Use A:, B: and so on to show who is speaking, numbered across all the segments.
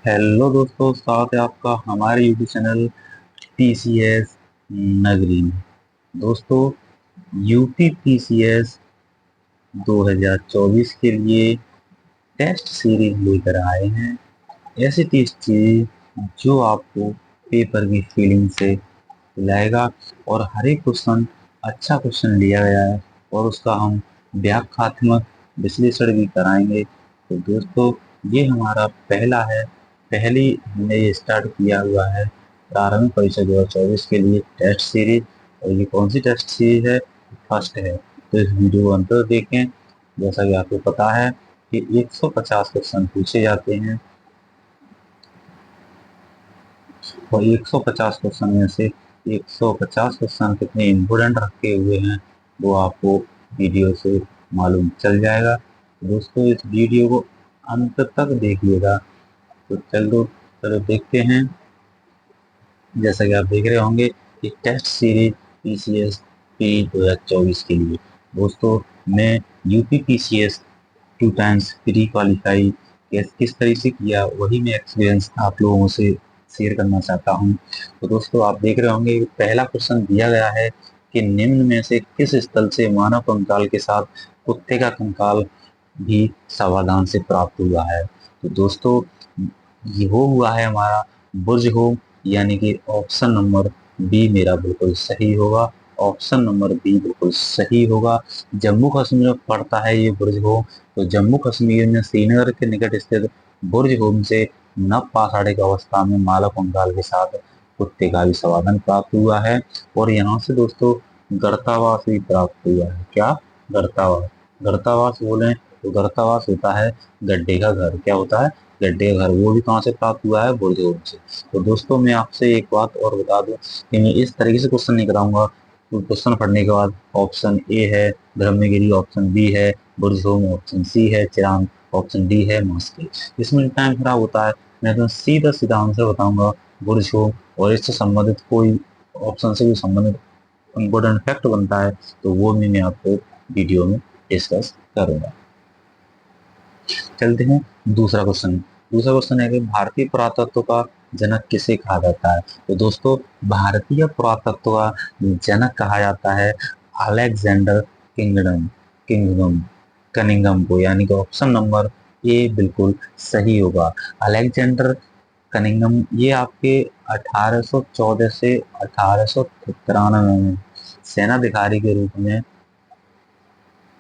A: Hello दोस्तों, स्वागत है आपका हमारे यूट्यूब चैनल पीसीएस नगरी में। दोस्तों, यूपी पीसीएस 2024 के लिए टेस्ट सीरीज लेकर आए हैं। ऐसी टेस्ट सीरीज जो आपको पेपर की फीलिंग से लाएगा और हर एक क्वेश्चन अच्छा क्वेश्चन लिया गया है और उसका हम व्याख्यात्मक विश्लेषण भी कराएंगे। तो दोस्तों, ये हमारा पहला है, पहली हमने ये स्टार्ट किया हुआ है प्रारंभिक परीक्षा 2024 के लिए टेस्ट सीरीज। और ये कौन सी टेस्ट सीरीज है? फर्स्ट है। तो इस वीडियो को अंत तक देखें। जैसा कि आपको पता है कि 150 क्वेश्चन पूछे जाते हैं और 150 क्वेश्चन में से 150 क्वेश्चन कितने इम्पोर्टेंट रखे हुए हैं वो आपको वीडियो से मालूम चल जाएगा। दोस्तों, इस वीडियो को अंत तक देखिएगा। तो चलो देखते हैं। जैसा कि आप देख रहे होंगे कि टेस्ट सीरीज पीसीएस पी 2024 के लिए। दोस्तों, मैं UP PCS 2 times pre qualify किस तरीके से किया वही मैं एक्सपीरियंस आप लोगों से शेयर करना चाहता हूँ। तो दोस्तों, आप देख रहे होंगे पहला क्वेश्चन दिया गया है कि निम्न में से किस स्थल से मानव कंकाल के साथ कुत्ते का कंकाल भी सावधान से प्राप्त हुआ है। तो दोस्तों, ये वो हुआ है हमारा बुर्ज होम, यानी कि ऑप्शन नंबर बी मेरा बिल्कुल सही होगा। ऑप्शन नंबर बी बिल्कुल सही होगा। जम्मू कश्मीर में पड़ता है ये बुर्ज होम। तो जम्मू कश्मीर में श्रीनगर के निकट स्थित बुर्ज होम से नव पाषाढ़ की अवस्था में मानव कंकाल के साथ कुत्ते का भी समाधान प्राप्त हुआ है। और यहाँ से दोस्तों गर्तावास भी प्राप्त हुआ है। क्या? गर्तावास। गर्तावास बोले तो गर्तावास होता है गड्ढे का घर। क्या होता है? गड्ढे का घर। वो भी कहाँ से प्राप्त हुआ है? बुर्ज होम से। तो दोस्तों, मैं आपसे एक बात और बता दूं कि मैं इस तरीके से क्वेश्चन नहीं कराऊंगा। तो क्वेश्चन पढ़ने के बाद ऑप्शन ए है ब्रह्मगिरी, ऑप्शन बी है बुर्ज होम, ऑप्शन सी है चिरांग, ऑप्शन डी है मास्की। इसमें टाइम खराब होता है। मैं तो सीधा सीधा आंसर बताऊंगा बुर्ज होम। और इससे संबंधित कोई ऑप्शन से भी संबंधित इम्पोर्टेंट फैक्ट बनता है तो वो भी मैं आपको वीडियो में डिस्कस करूंगा। चलते हैं दूसरा क्वेश्चन। दूसरा क्वेश्चन है कि भारतीय पुरातत्व का जनक किसे कहा जाता है? तो दोस्तों, भारतीय पुरातत्व का जनक कहा जाता है अलेक्जेंडर किंगडम किंगडम कनिंगम को, यानी कि ऑप्शन नंबर ए बिल्कुल सही होगा। अलेक्जेंडर कनिंगम ये आपके 1814 से 1893 में सेनाधिकारी के रूप में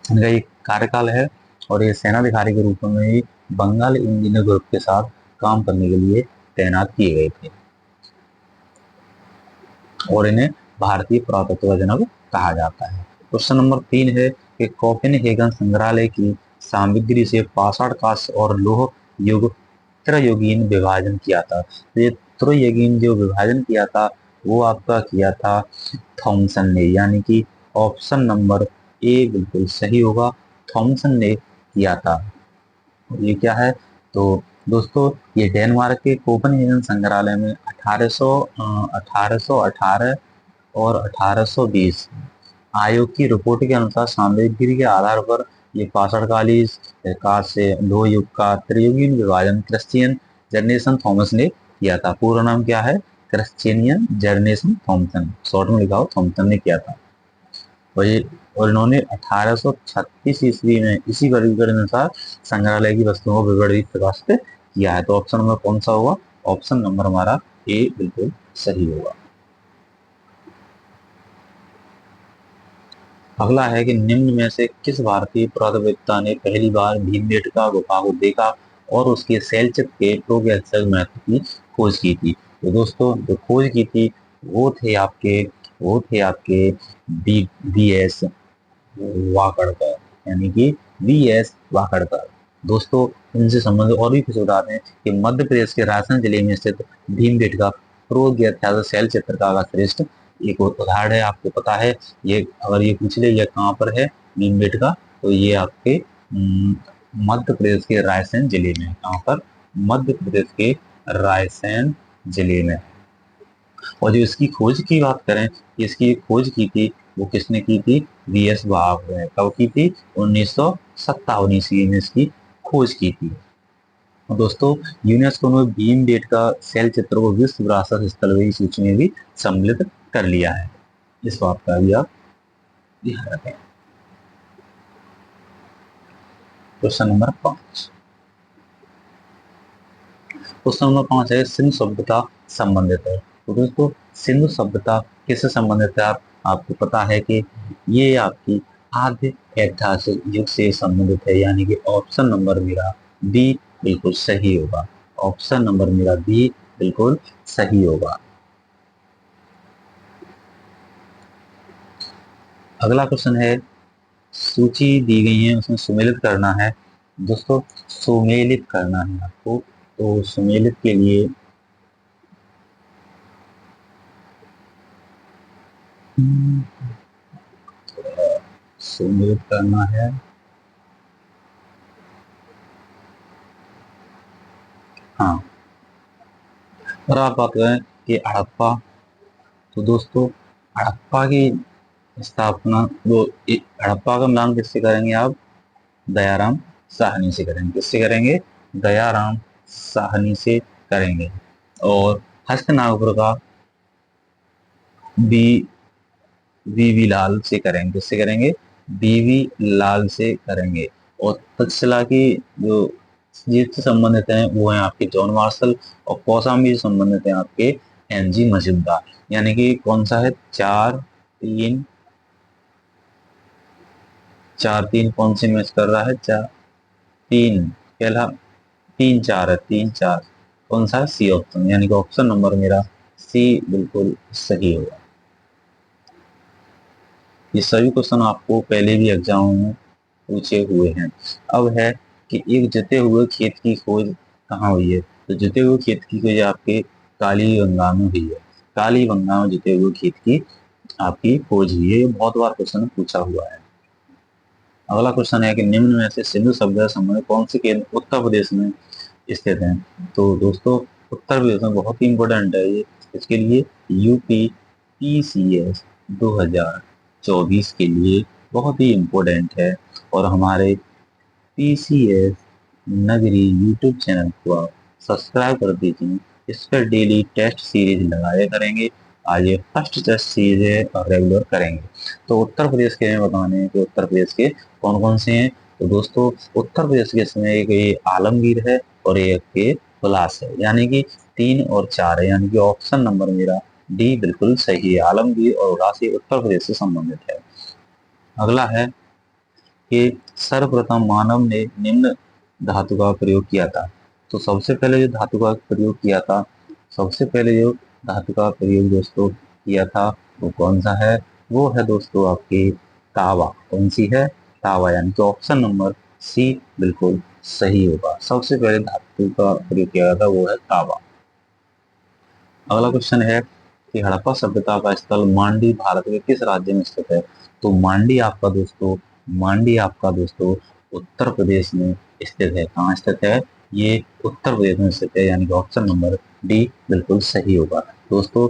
A: इनका एक कार्यकाल है। और ये सेनाधिकारी के रूप में ही बंगाल इंजीनियर ग्रुप के साथ काम करने के लिए तैनात किए गए थे और इन्हें भारतीय पुरातत्व जनक कहा जाता है। क्वेश्चन नंबर 3 है कि कोपेनहेगन संग्रहालय की सामग्री से पाषाण कांस्य और लौह युग त्रयोगीन विभाजन किया था। तो ये त्रयोगीन जो विभाजन किया था वो आपका किया था थॉमसन ने, यानी कि ऑप्शन नंबर ए बिल्कुल सही होगा। थॉमसन ने किया था। ये क्या है? तो दोस्तों, ये डेनमार्क के कोपेनहेगन संग्रहालय में 1818 और 1820 आयोग की रिपोर्ट के अनुसार सामग्री के आधार पर ये पाषाणकालीन काल से लोह युग का त्रियुगीन विभाजन क्रिश्चियन जर्नेसन थॉमस ने किया था। पूरा नाम क्या है? क्रिश्चियन जर्नेसन थॉमसन, शॉर्ट में लिखा हो थॉमसन ने किया था। और ये और इन्होंने 1836 ईस्वी में इसी वर्गीकरण के अनुसार संग्रहालय की वस्तुओं को विवरण प्रकाशित किया है। तो ऑप्शन नंबर कौन सा होगा? ऑप्शन नंबर हमारा ए बिल्कुल सही होगा। अगला है कि निम्न में से किस भारतीय पुरातत्ववेत्ता ने पहली बार भीमबेटका गुफा को देखा और उसके शैलचित्र के प्रोगैल्सर महत्व की खोज की थी? तो दोस्तों, जो खोज की थी वो थे आपके वो थे आपके बी एस वाकड़कर, यानी कि वी एस वाकड़कर। दोस्तों, इनसे संबंधित और भी कुछ उदाहरण हैं कि मध्य प्रदेश के रायसेन जिले में स्थित भीमबेटका प्रोज्ञात शैल चित्रकार का श्रेष्ठ एक उदाहरण है। आपको पता है, ये अगर ये पूछ ले ये कहाँ पर है भीमबेटका, तो ये आपके मध्य प्रदेश के रायसेन जिले में है। कहाँ पर? मध्य प्रदेश के रायसेन जिले में। और जो इसकी खोज की बात करें, इसकी खोज की थी वो किसने की थी? वी एस भाभ ने। कब की थी? 1957 ईस्वी में इसकी खोज की थी। और दोस्तों यूनेस्को ने भीम बेट का शैल चित्र को विश्व विरासत स्थल की सूची में भी सम्मिलित कर लिया है। इस बात का भी आप ध्यान रखें। Question number 5। क्वेश्चन नंबर 5 है सिंधु सभ्यता संबंधित है। तो दोस्तों सिंधु सभ्यता किससे संबंधित है? आपको पता है कि ये आपकी आद्य ऐतिहासिक युग से संबंधित है, यानी कि ऑप्शन नंबर मेरा बी बिल्कुल सही होगा। ऑप्शन नंबर मेरा बी बिल्कुल सही होगा। अगला क्वेश्चन है, सूची दी गई है उसमें सुमेलित करना है। दोस्तों सुमेलित करना है आपको, तो सुमेलित के लिए सुमेलित करना है। हाँ, और आप बात करें कि हड़प्पा, तो दोस्तों हड़प्पा की स्थापना, वो हड़प्पा का नाम किससे करेंगे आप? दयाराम साहनी से करेंगे। किससे करेंगे? दयाराम साहनी से करेंगे। और हस्तनापुर का बी वीवी लाल से करेंगे। किससे करेंगे? बीवी लाल से करेंगे। और तक्षशिला की जो जिससे संबंधित हैं वो हैं आपके जॉन मार्शल, और कौशाम्बी से संबंधित हैं आपके एनजी मजूमदार। यानी कि कौन सा है? 4-3, 4-3 कौन सी मैच कर रहा है? 4-3 पहला, 3-4 है, 3-4 कौन सा है? सी ऑप्शन, यानी कि ऑप्शन नंबर मेरा सी बिल्कुल सही होगा। ये सभी क्वेश्चन आपको पहले भी एग्जाम में पूछे हुए हैं। अब है कि एक जते हुए खेत की खोज कहाँ हुई है? तो जते हुए खेत की खोज आपके काली गंगा में हुई है। काली गंगा में जते हुए खेत की आपकी खोज हुई है। ये बहुत बार क्वेश्चन पूछा हुआ है। अगला क्वेश्चन है कि निम्न में से सिंधु सभ्यता संबंधित कौन से केंद्र उत्तर प्रदेश में स्थित हैं? तो दोस्तों उत्तर प्रदेश में बहुत ही इंपॉर्टेंट है ये। इसके लिए यूपी पीसीएस 2024 के लिए बहुत ही इम्पोर्टेंट है। और हमारे पीसीएस नगरी यूट्यूब चैनल को आप सब्सक्राइब कर दीजिए। इस पर डेली टेस्ट सीरीज लगाया करेंगे। आज ये फर्स्ट टेस्ट सीरीज है और रेगुलर करेंगे। तो उत्तर प्रदेश के में बताने हैं कि उत्तर प्रदेश के कौन कौन से हैं। तो दोस्तों उत्तर प्रदेश के इसमें एक ये आलमगीर है और एक के उल्लास है, यानी कि 3 और 4 है, यानी कि ऑप्शन नंबर मेरा डी बिल्कुल सही है। आलमगीर और उल्लास ये उत्तर प्रदेश से संबंधित है। अगला है कि सर्वप्रथम मानव ने निम्न धातु का प्रयोग किया था। तो सबसे पहले जो धातु का प्रयोग किया था, सबसे पहले जो धातु का प्रयोग दोस्तों किया था वो कौन सा है? वो है दोस्तों आपकी तावा। कौन सी है? तावा, यानी कि ऑप्शन नंबर सी बिल्कुल सही होगा। सबसे पहले धातु का प्रयोग किया था वो है तावा। अगला क्वेश्चन है कि हड़प्पा सभ्यता का स्थल मांडी भारत के किस राज्य में स्थित है? तो मांडी आपका दोस्तों उत्तर प्रदेश में स्थित है। कहाँ स्थित है? ये उत्तर प्रदेश में स्थित है, यानी कि ऑप्शन नंबर डी बिल्कुल सही होगा। दोस्तों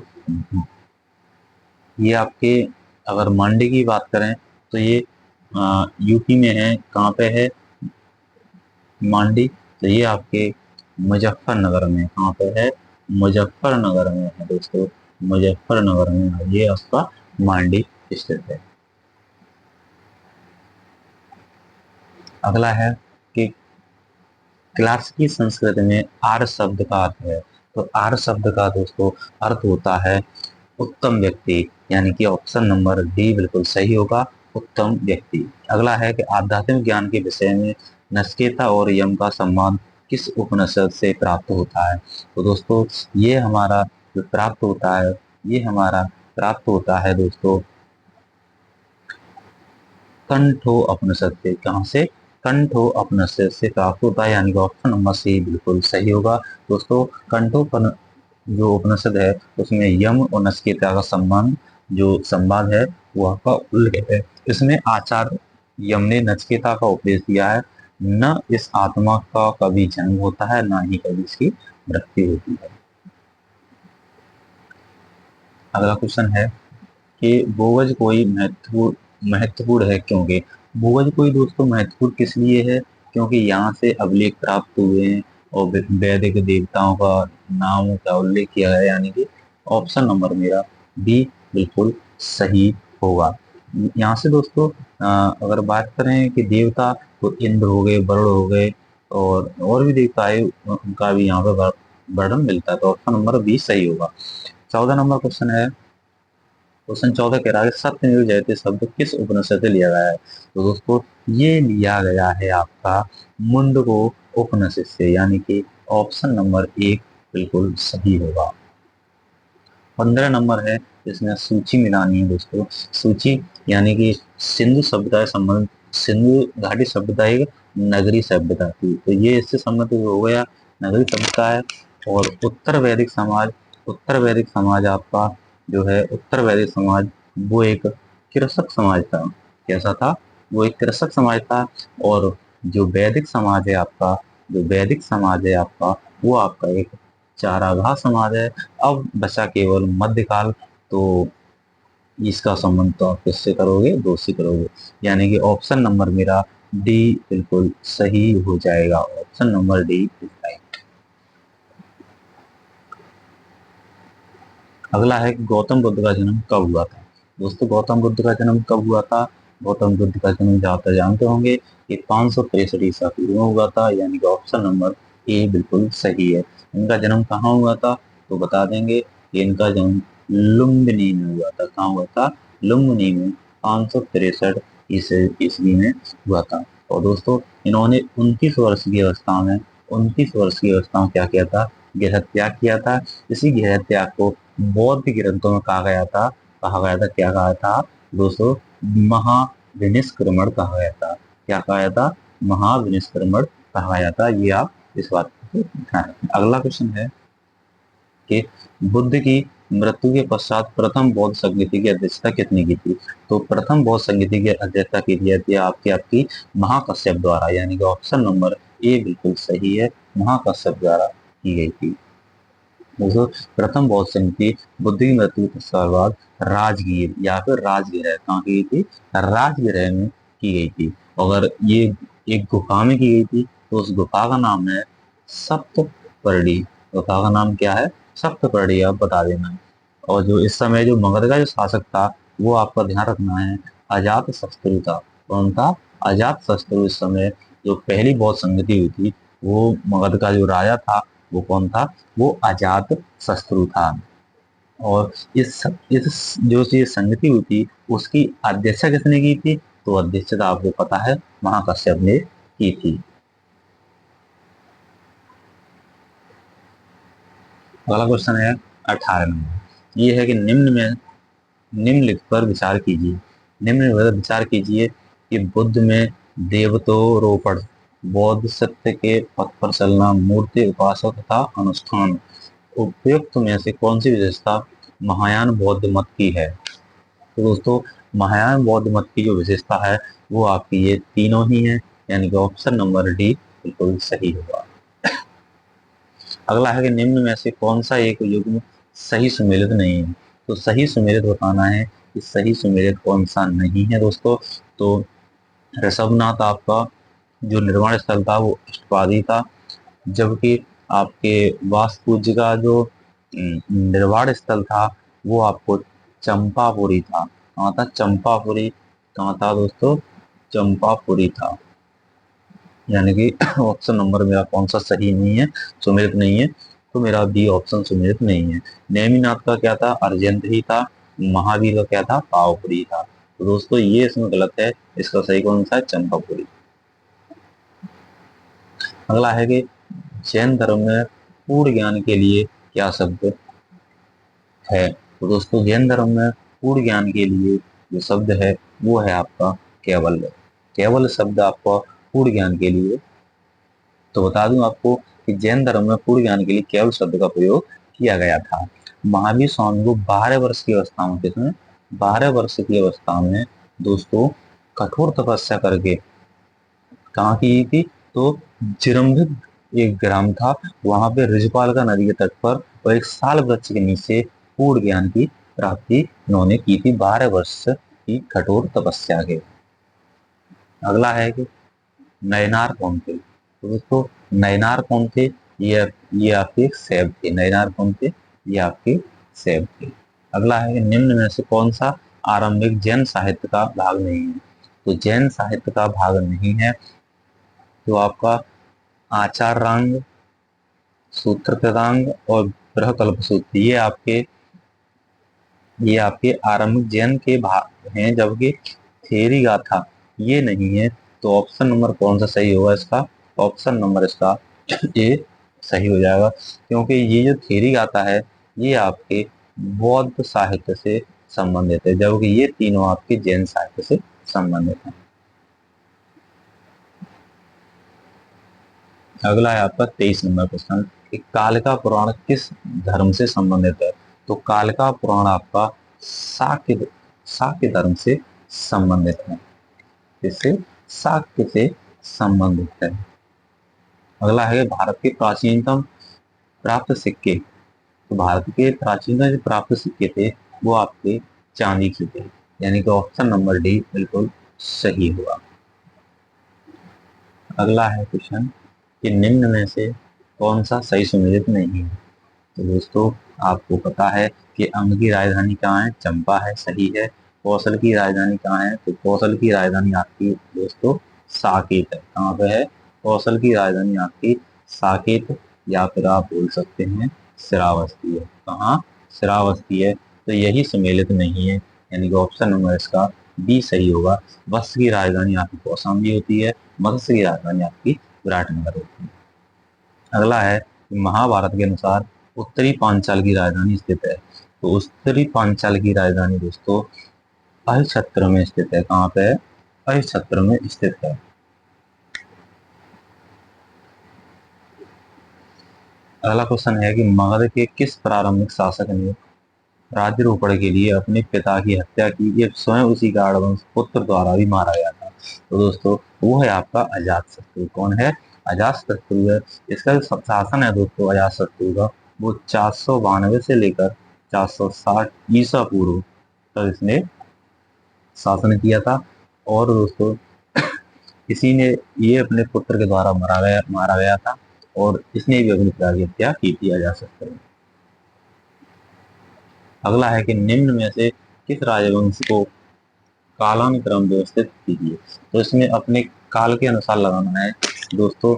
A: ये आपके, अगर मांडी की बात करें तो ये यूपी में है। कहाँ पे है मांडी? तो ये आपके मुजफ्फरनगर में। कहाँ पे है? मुजफ्फरनगर में है दोस्तों। मुजफ्फरनगर में ये आपका मांडी स्थित है। अगला है कि क्लासिकी संस्कृत में आर्य शब्द का अर्थ है। तो आर्य शब्द का दोस्तों अर्थ होता है उत्तम व्यक्ति, यानी कि ऑप्शन नंबर डी बिल्कुल सही होगा, उत्तम व्यक्ति। अगला है कि आध्यात्मिक ज्ञान के विषय में नचिकेता और यम का संवाद किस उपनिषद से प्राप्त होता है? तो दोस्तों ये हमारा जो प्राप्त होता है, ये हमारा प्राप्त होता है दोस्तों कंठो उपनिषद से। कहाँ से? कंठो उपनिषद से प्राप्त होता है, यानी कि ऑप्शन नंबर सी बिल्कुल सही होगा। दोस्तों कंठो जो उपनिषद है उसमें यम और नचिकेता का संबंध, जो संवाद है वो आपका उल्लेख है। इसमें आचार्य यम ने नचिकेता का उपदेश दिया है, न इस आत्मा का कभी जन्म होता है, ना ही कभी इसकी मृत्यु होती है। अगला क्वेश्चन है कि बोवज कोई महत्वपूर्ण है क्योंकि? बोवज कोई दोस्तों महत्वपूर्ण किस लिए है? क्योंकि यहाँ से अभिलेख प्राप्त हुए हैं और वैदिक देवताओं का नाम का उल्लेख किया गया, यानी कि ऑप्शन नंबर मेरा बी बिल्कुल सही होगा। यहाँ से दोस्तों अगर बात करें कि देवता, तो इंद्र हो गए, वरुण हो गए, और भी देवता है, उनका भी यहाँ पे वर्णन मिलता है, तो ऑप्शन नंबर बी सही होगा। 14 नंबर क्वेश्चन है। क्वेश्चन 14 कह रहा है सत्यमेव जयते शब्द किस उपनिषद से लिया गया है? तो दोस्तों ये लिया गया है आपका मुंडको उपनिषद से, यानी कि ऑप्शन नंबर एक बिल्कुल सही होगा। 15 नंबर है, इसमें सूची मिलानी है दोस्तों। सूची यानी कि सिंधु सभ्यता संबंध, सिंधु घाटी सभ्यता एक नगरी सभ्यता थी, तो ये इससे संबंधित हो गया, नगरी सभ्यता है। और उत्तर वैदिक समाज, उत्तर वैदिक समाज आपका जो है, उत्तर वैदिक समाज वो एक कृषक समाज था। कैसा था? वो एक कृषक समाज था। और जो वैदिक समाज है आपका, जो वैदिक समाज है आपका, वो आपका एक चारागाह समाज है। अब बचा केवल मध्यकाल, तो इसका संबंध तो आप किससे करोगे? दो से करोगे, यानी कि ऑप्शन नंबर मेरा डी बिल्कुल सही हो जाएगा। Option number D is right. अगला है कि गौतम बुद्ध का जन्म कब हुआ था? दोस्तों गौतम बुद्ध का जन्म कब हुआ था? गौतम बुद्ध का जन्म जाते जानते होंगे कि 563 ईसा पूर्व में हुआ था, यानी कि ऑप्शन नंबर ए बिल्कुल सही है। इनका जन्म कहाँ हुआ था? तो बता देंगे कि इनका जन्म लुम्बिनी में हुआ था। कहाँ हुआ था? लुम्बिनी में 563 ईस्वी में हुआ था। और दोस्तों इन्होंने 29 वर्ष की अवस्था में, 29 वर्ष की अवस्था में क्या किया था? गृह त्याग किया था। इसी गृह त्याग को बौद्ध ग्रंथों में कहा गया था। कहा गया था, क्या कहा था दोस्तों? महाविनिष्क्रमण कहा गया था। क्या कहा गया था? महाविनिष्क्रमण कहा गया था। ये आप इस बात को ध्यान रखें। अगला क्वेश्चन है कि बुद्ध की मृत्यु के पश्चात प्रथम बौद्ध संगीति की अध्यक्षता कितने की थी? तो प्रथम बौद्ध संगीति की अध्यक्षता की थी आपकी आपकी महाकश्यप द्वारा, यानी कि ऑप्शन नंबर ए बिल्कुल सही है, महाकश्यप द्वारा की गई थी। दोस्तों प्रथम बौद्ध संगीति बुद्ध की मृत्यु के बाद राजगीर या फिर राजगृह कहाँ की गई थी? राजगृह में की गई थी। अगर ये एक गुफा में की गई थी, तो उस गुफा का नाम है सप्तपर्णी। गुफा का नाम क्या है? सप्तपर्णी, आप बता देना। और जो इस समय जो मगध का जो शासक था, वो आपका ध्यान रखना है, अजात शत्रु था। कौन था? अजात शत्रु। इस समय जो पहली बौद्ध संगति हुई थी, वो मगध का जो राजा था, वो कौन था? वो अजात शत्रु था। और इस जो ये संगति हुई थी, उसकी अध्यक्षता किसने की थी? तो अध्यक्षता आपको पता है, महाकश्यप ने की थी। अगला क्वेश्चन है 18 नंबर। ये है कि निम्नलिखित पर विचार कीजिए। निम्न पर विचार कीजिए कि बुद्ध में देवतोरोपण, बौद्ध सत्य के पथ पर चलना, मूर्ति उपासना तथा अनुष्ठान, उपयुक्त में से कौन सी विशेषता महायान बौद्ध मत की है? तो दोस्तों महायान बौद्ध मत की जो विशेषता है, वो आपकी ये तीनों ही है, यानी कि ऑप्शन नंबर डी बिल्कुल सही होगा। अगला है कि निम्न में से कौन सा एक युग्म सही सुमेलित नहीं है? तो सही सुमेलित बताना है कि सही सुमेलित कौन सा नहीं है दोस्तों। तो ऋषभनाथ आपका जो निर्माण स्थल था, वो अष्टपादी था। जबकि आपके वास्तुपूज्य का जो निर्वाण स्थल था, वो आपको चंपापुरी था। कहाँ था? चंपापुरी। कहाँ था दोस्तों? चंपापुरी था। यानी कि ऑप्शन नंबर मेरा कौन सा सही नहीं है, सुमेलित नहीं है, तो मेरा बी ऑप्शन सुमेलित नहीं है। नेमिनाथ का क्या था? अर्जेंट ही था। महावीर का क्या था? पावपुरी था। तो दोस्तों ये इसमें गलत है, इसका सही कौन सा है? चंपापुरी। अगला है कि जैन धर्म में पूर्ण ज्ञान के लिए क्या शब्द है? तो दोस्तों जैन धर्म में पूर्ण ज्ञान के लिए जो शब्द है, वो है आपका केवल। केवल शब्द आपका पूर्ण ज्ञान के लिए। तो बता दूं आपको कि जैन धर्म में पूर्ण ज्ञान के लिए केवल शब्द का प्रयोग किया गया था। महावीर स्वामी को 12 वर्ष की अवस्था में, किसमें? 12 वर्ष की अवस्था में दोस्तों कठोर तपस्या करके कहाँ की थी? तो जिरम्भिक एक ग्राम था, वहां पे रिजपाल का नदी के तट पर और एक साल वृक्ष के नीचे पूर्ण ज्ञान की प्राप्ति उन्होंने की थी, 12 वर्ष की कठोर तपस्या के। अगला है कि नयनार कौन थे? तो दोस्तों नैनार कौन थे? ये आपके सैब थे। नैनार कौन थे? ये आपके सैब थे। अगला है निम्न में से कौन सा आरंभिक जैन साहित्य का भाग नहीं है? तो जैन साहित्य का भाग नहीं है तो आपका आचार्यांग, सूत्रकृतांग और बृहकल्प सूत्र ये आपके आरंभिक जैन के भाग हैं, जबकि थेरी गाथा ये नहीं है। तो ऑप्शन नंबर कौन सा सही होगा इसका? ऑप्शन नंबर इसका ए सही हो जाएगा, क्योंकि ये जो थेरी गाथा है ये आपके बौद्ध साहित्य से संबंधित है, जबकि ये तीनों आपके जैन साहित्य से संबंधित हैं। अगला है आपका 23 नंबर क्वेश्चन कि कालिका पुराण किस धर्म से संबंधित है? तो कालिका पुराण आपका शाक्य शाक्य धर्म से संबंधित है। इससे शाक्य से संबंधित है। अगला है भारत के प्राचीनतम प्राप्त सिक्के। तो भारत के प्राचीनतम जो प्राप्त सिक्के थे वो आपके चांदी के थे, यानी कि ऑप्शन नंबर डी बिल्कुल सही होगा। अगला है क्वेश्चन कि निम्न में से कौन सा सही सुमेलित नहीं है? तो दोस्तों आपको पता है कि अंग की राजधानी कहाँ है? चंपा है, सही है। कौशल की राजधानी कहाँ है? तो कौशल की राजधानी आपकी दोस्तों साकेत है। कहाँ पे है? कौशल की राजधानी आपकी साकेत, या फिर आप बोल सकते हैं श्रावस्ती है। कहाँ? श्रावस्ती है। तो यही सम्मिलित नहीं है, यानी कि ऑप्शन नंबर इसका बी सही होगा। वत्स की राजधानी आपकी कौशाम्बी होती है, मत्स्य की राजधानी आपकी विराटनगर होती है। अगला है महाभारत के अनुसार उत्तरी पांचाल की राजधानी स्थित है। तो उत्तरी पांचाल की राजधानी दोस्तों अहिछत्र में स्थित है। कहाँ पे है? अहिछत्र में स्थित है। अगला क्वेश्चन है कि मगध के किस प्रारंभिक शासक ने राज्यरोपण के लिए अपने पिता की हत्या की? ये स्वयं उसी गाढ़वंश पुत्र द्वारा भी मारा गया था। तो दोस्तों वो है आपका अजातशत्रु। कौन है? अजातशत्रु है। इसका जो शासन है दोस्तों अजातशत्रु का, वो 492 से लेकर 460 ईसा पूर्व तक इसने शासन किया था। और दोस्तों इसी ने ये अपने पुत्र के द्वारा मारा गया था, और इसने भी अपनी पिता की हत्या की थी अजातशत्रु। अगला है कि निम्न में से किस राजवंश को कालानुक्रम व्यवस्थित कीजिए? तो इसमें अपने काल के अनुसार लगाना है दोस्तों।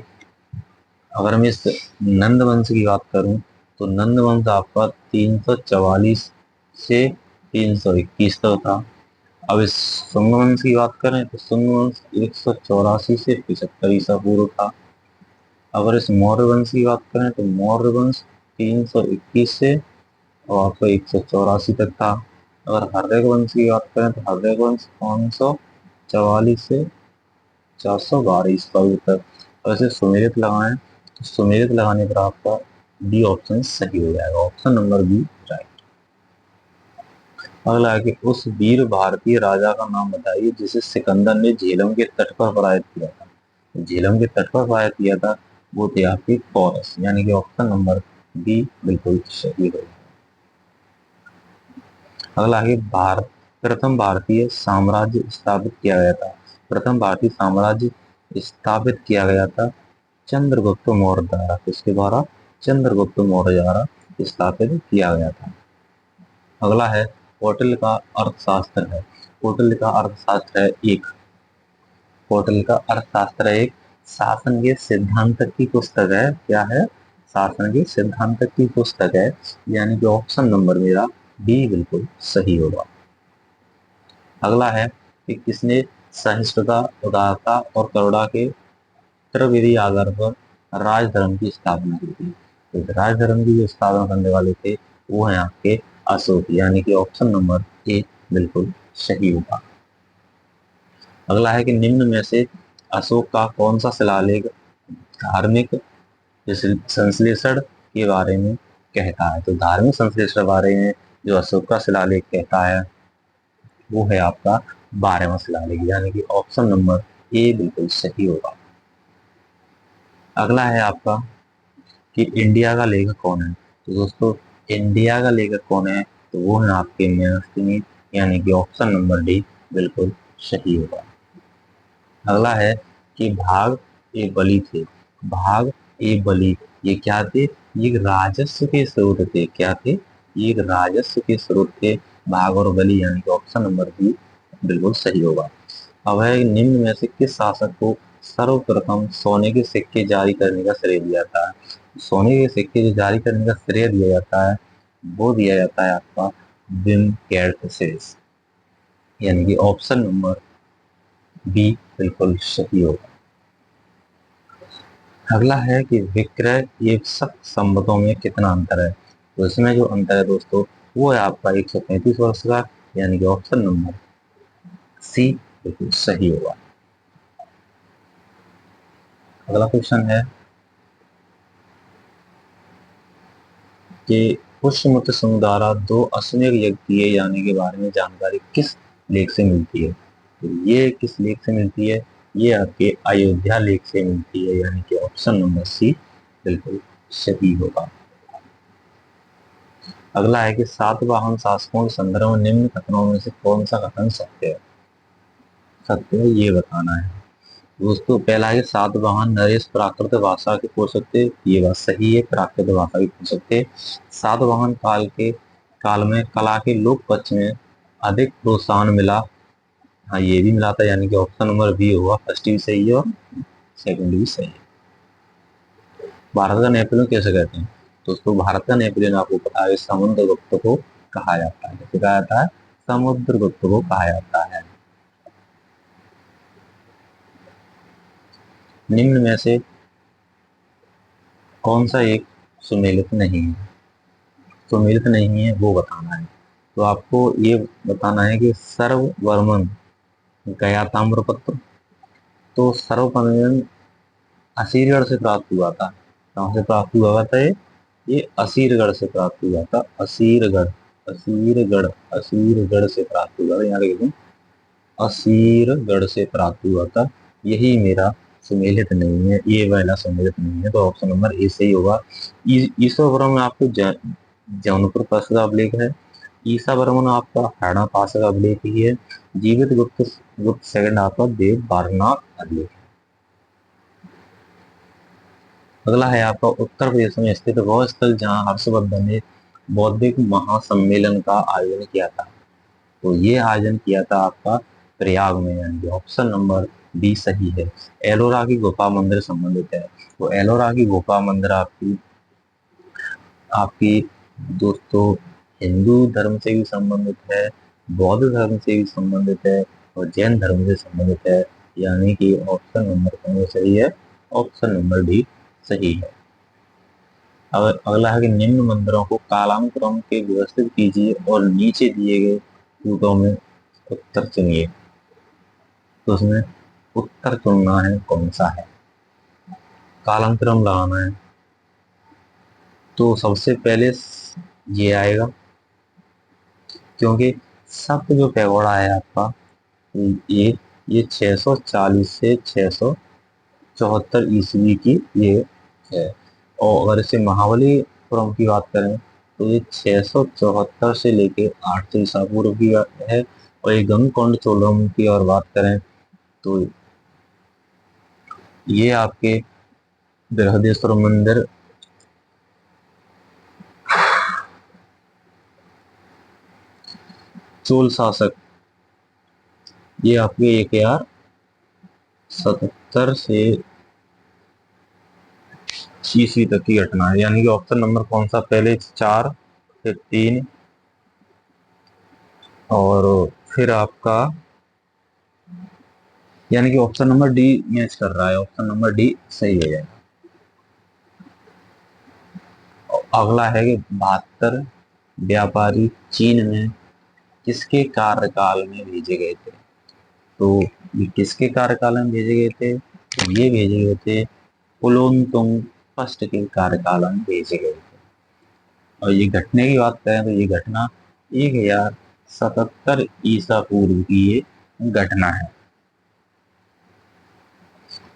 A: अगर मैं इस नंद वंश की बात करूं तो नंद वंश आपका 344 से 321 तक था। अब इस शुंग वंश की बात करें तो शुंग वंश 184 से 75 ईसा पूर्व था। अगर इस मौर्य वंश की बात करें तो मौर्य वंश 321 से और आपका 184 तक था। अगर हर्यक वंश की बात करें तो हर्यक वंश 544 से 412 ईसा पूर्व तक। और इसे सुमेलित लगाएं तो सुमेलित लगाने पर आपका डी ऑप्शन सही हो जाएगा। Option number B right. अगला है कि उस वीर भारतीय राजा का नाम बताइए जिसे सिकंदर ने झेलम के तट पर पराजित किया था। झेलम के तट पर पराजित किया था वो थे आपके पोरस, यानी कि ऑप्शन नंबर बी बिल्कुल सही होगा। अगला है भारत प्रथम भारतीय साम्राज्य स्थापित किया गया था। प्रथम भारतीय साम्राज्य स्थापित किया गया था चंद्रगुप्त मौर्य द्वारा। किसके द्वारा? चंद्रगुप्त मौर्य द्वारा स्थापित किया गया था। अगला है कौटिल्य का अर्थशास्त्र है। कौटिल्य का अर्थशास्त्र है एक कौटिल्य का अर्थशास्त्र एक शासन के सिद्धांत की पुस्तक है। क्या है? शासन के सिद्धांत की पुस्तक है, यानी कि ऑप्शन नंबर मेरा बी बिल्कुल सही होगा। अगला है कि किसने सहिष्णुता, उदारता और करुणा के त्रिविधि आधार पर राजधर्म की स्थापना की थी? तो राजधर्म की जो स्थापना करने वाले थे वो है आपके अशोक, यानी कि ऑप्शन नंबर ए बिल्कुल सही होगा। अगला है कि निम्न में से अशोक का कौन सा शिलालेख धार्मिक संश्लेषण के बारे में कहता है? तो धार्मिक संश्लेषण के बारे में जो अशोक का शिलालेख कहता है वो है आपका 12वां शिलालेख, यानी कि ऑप्शन नंबर ए बिल्कुल सही होगा। अगला है आपका कि इंडिया का लेखक कौन है? तो दोस्तों इंडिया का लेखक कौन है? तो वो है आपके मेगस्थनीज, यानी कि ऑप्शन नंबर डी बिल्कुल सही होगा। अगला है कि भाग ए बलि थे। भाग ए बलि, ये क्या थे? ये एक राजस्व के स्रोत थे। क्या थे? ये एक राजस्व के स्रोत थे, भाग और बलि, यानी कि ऑप्शन नंबर बी बिल्कुल सही होगा। अब है, निम्न में से किस शासक को सर्वप्रथम सोने के सिक्के जारी करने का श्रेय दिया था? सोने के सिक्के जो जारी करने का श्रेय दिया जाता है, वो दिया जाता है आपका विम केरटसेस, यानी कि ऑप्शन नंबर बी बिल्कुल सही होगा। अगला है कि विक्रय ये सब संबंधों में कितना अंतर है? तो इसमें जो अंतर है दोस्तों, वो है आपका 135 वर्ष का, यानी कि ऑप्शन नंबर सी बिल्कुल सही होगा। अगला क्वेश्चन है कि पुष्यमित्र सिंह द्वारा दो अश्वमेध यज्ञ किए जाने के बारे में जानकारी किस लेख से मिलती है? तो ये किस लेख से मिलती है? ये आपके अयोध्या लेख से मिलती है, यानी कि ऑप्शन नंबर सी बिल्कुल सही होगा। अगला है कि सातवाहन शासकों के संदर्भ में निम्न कथनों में से कौन सा कथन सत्य है? सत्य है, ये बताना है दोस्तों। पहला है कि सातवाहन नरेश प्राकृत भाषा के पोषक थे, ये बात सही है, प्राकृत भाषा के पोषक थे। सातवाहन काल में कला के लोक पक्ष में अधिक प्रोत्साहन मिला, हाँ ये भी मिला था, यानी कि ऑप्शन नंबर बी होगा, फर्स्ट भी सही है और सेकंड भी सही है। भारत का नेपोलियन कैसे कहते हैं? दोस्तों भारत का नेपोलियन आपको पता है समुद्रगुप्त को कहा जाता है। कैसे कहा जाता है? समुद्रगुप्त को कहा जाता है। निम्न में से कौन सा एक सुमेलित नहीं है? सुमेलित नहीं है वो बताना है। तो आपको ये बताना है कि सर्ववर्मन गया ताम्रपत्र, तो सर्ववर्मन असीरगढ़ से प्राप्त हुआ था। कहाँ से प्राप्त हुआ था ये असीरगढ़ से प्राप्त हुआ था। असीरगढ़, असीरगढ़, असीरगढ़ से प्राप्त हुआ था, यहाँ देखो असीरगढ़ से प्राप्त हुआ था। यही मेरा सुमेलित नहीं है, ये वाला सुमेलित नहीं है, तो ऑप्शन नंबर ए सही होगा। ईश्वर में आपको जौनपुर पास का अभिलेख है। ईसा बर्मन आपका हरना पास का अभिलेख ही है। जीवित गुप्त गुप्त सेकंड आपका देव बारनाथ अभिलेख। अगला है आपका उत्तर प्रदेश में स्थित वह स्थल जहां हर्षवर्धन ने बौद्धिक महासम्मेलन का आयोजन किया था। तो ये आयोजन किया था आपका प्रयाग में, यानी कि ऑप्शन नंबर बी सही है। एलोरा की गुफा मंदिर संबंधित है। तो एलोरा की गुफा मंदिर आपकी आपकी दोस्तों हिंदू धर्म से भी संबंधित है, बौद्ध धर्म से भी संबंधित है और जैन धर्म से संबंधित है, यानी कि ऑप्शन नंबर कौन सही है? ऑप्शन नंबर डी सही है। अब अगला है कि निम्न मंदिरों को कालानुक्रम के व्यवस्थित कीजिए और नीचे दिए गए सूत्रों में उत्तर चुनिए। तो उसमें उत्तर चुनना है कौन सा है, कालानुक्रम लगाना है। तो सबसे पहले ये आएगा, क्योंकि सप्त जो पैगोड़ा है आपका ये 640 से 674 ईस्वी की ये है। और अगर इसे महाबलीपुरम की बात करें तो ये 674 से लेके 800 ईसा पूर्व की है। और ये गंगकोंड चोलम की और बात करें तो ये आपके बृहदेश्वर मंदिर चोल शासक, ये आपके 1077 से ईस्वी तक की घटना है, यानी कि ऑप्शन नंबर कौन सा? पहले 4 फिर 3 और फिर आपका, यानी कि ऑप्शन नंबर डी मैच कर रहा है, ऑप्शन नंबर डी सही हो जाएगा। अगला है कि 72 व्यापारी चीन में किसके कार्यकाल में भेजे गए थे? तो ये किसके कार्यकाल में भेजे गए थे? तो ये भेजे गए थे कुलोत्तुंग फर्स्ट के कार्यकाल में भेजे गए थे। और ये घटने की बात करें तो ये घटना 1077 ईसा पूर्व की ये घटना है।